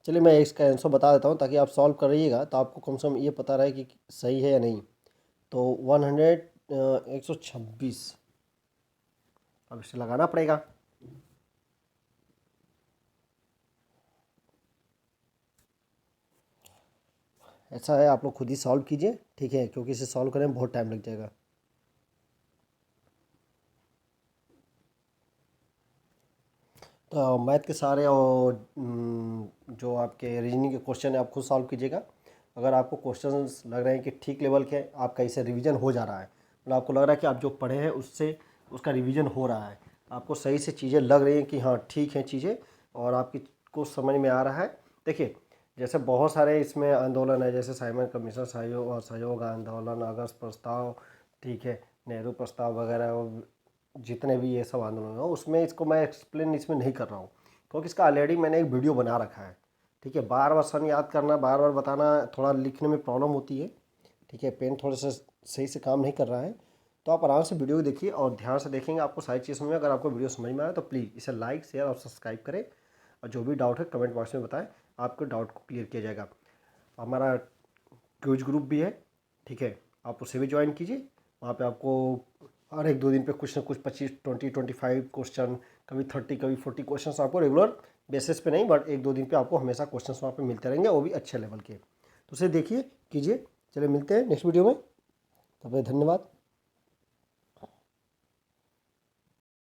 चलिए मैं इसका आंसर बता देता हूँ ताकि आप सॉल्व कर रहिएगा तो आपको कम से कम ये पता रहे कि सही है या नहीं। तो 126, अब इसे लगाना पड़ेगा। ऐसा है, आप लोग खुद ही सॉल्व कीजिए, ठीक है, क्योंकि इसे सॉल्व करने में बहुत टाइम लग जाएगा। तो मैथ के सारे और जो आपके रीजनिंग के क्वेश्चन है आप खुद सॉल्व कीजिएगा। अगर आपको क्वेश्चंस लग रहे हैं कि ठीक लेवल के, आपका इसे रिवीजन हो जा रहा है, मतलब आपको लग रहा है कि आप जो पढ़े हैं उससे उसका रिवीजन हो रहा है, आपको सही से चीज़ें लग रही हैं कि हाँ ठीक हैं चीज़ें और आपकी को समझ में आ रहा है। देखिए जैसे बहुत सारे इसमें आंदोलन है, जैसे साइमन कमीशन सहयोग और सहयोग आंदोलन, अगस्त प्रस्ताव, ठीक है, नेहरू प्रस्ताव वगैरह, और जितने भी ये सब आंदोलन हो उसमें इसको मैं एक्सप्लेन इसमें नहीं कर रहा हूँ क्योंकि इसका ऑलरेडी मैंने एक वीडियो बना रखा है, ठीक है। बार बार सन याद करना, बार बार बताना, थोड़ा लिखने में प्रॉब्लम होती है, ठीक है। पेन थोड़ा सा सही से काम नहीं कर रहा है, तो आप आराम से वीडियो देखिए और ध्यान से देखेंगे, आपको सारी चीज़ समझ में। अगर आपको वीडियो समझ में आए तो प्लीज़ इसे लाइक शेयर और सब्सक्राइब करें और जो भी डाउट है कमेंट बॉक्स में बताएं, आपके डाउट को क्लियर किया जाएगा। हमारा क्विज ग्रुप भी है, ठीक है, आप उसे भी ज्वाइन कीजिए। वहाँ पे आपको हर 1-2 दिन पे कुछ ना कुछ 25 क्वेश्चन, कभी 30 कभी 40 क्वेश्चन आपको रेगुलर बेसिस पे नहीं बट 1-2 दिन पे आपको हमेशा क्वेश्चन वहाँ पे मिलते रहेंगे, वो भी अच्छे लेवल के। तो उसे देखिए कीजिए। चलिए मिलते हैं नेक्स्ट वीडियो में, तब तक धन्यवाद।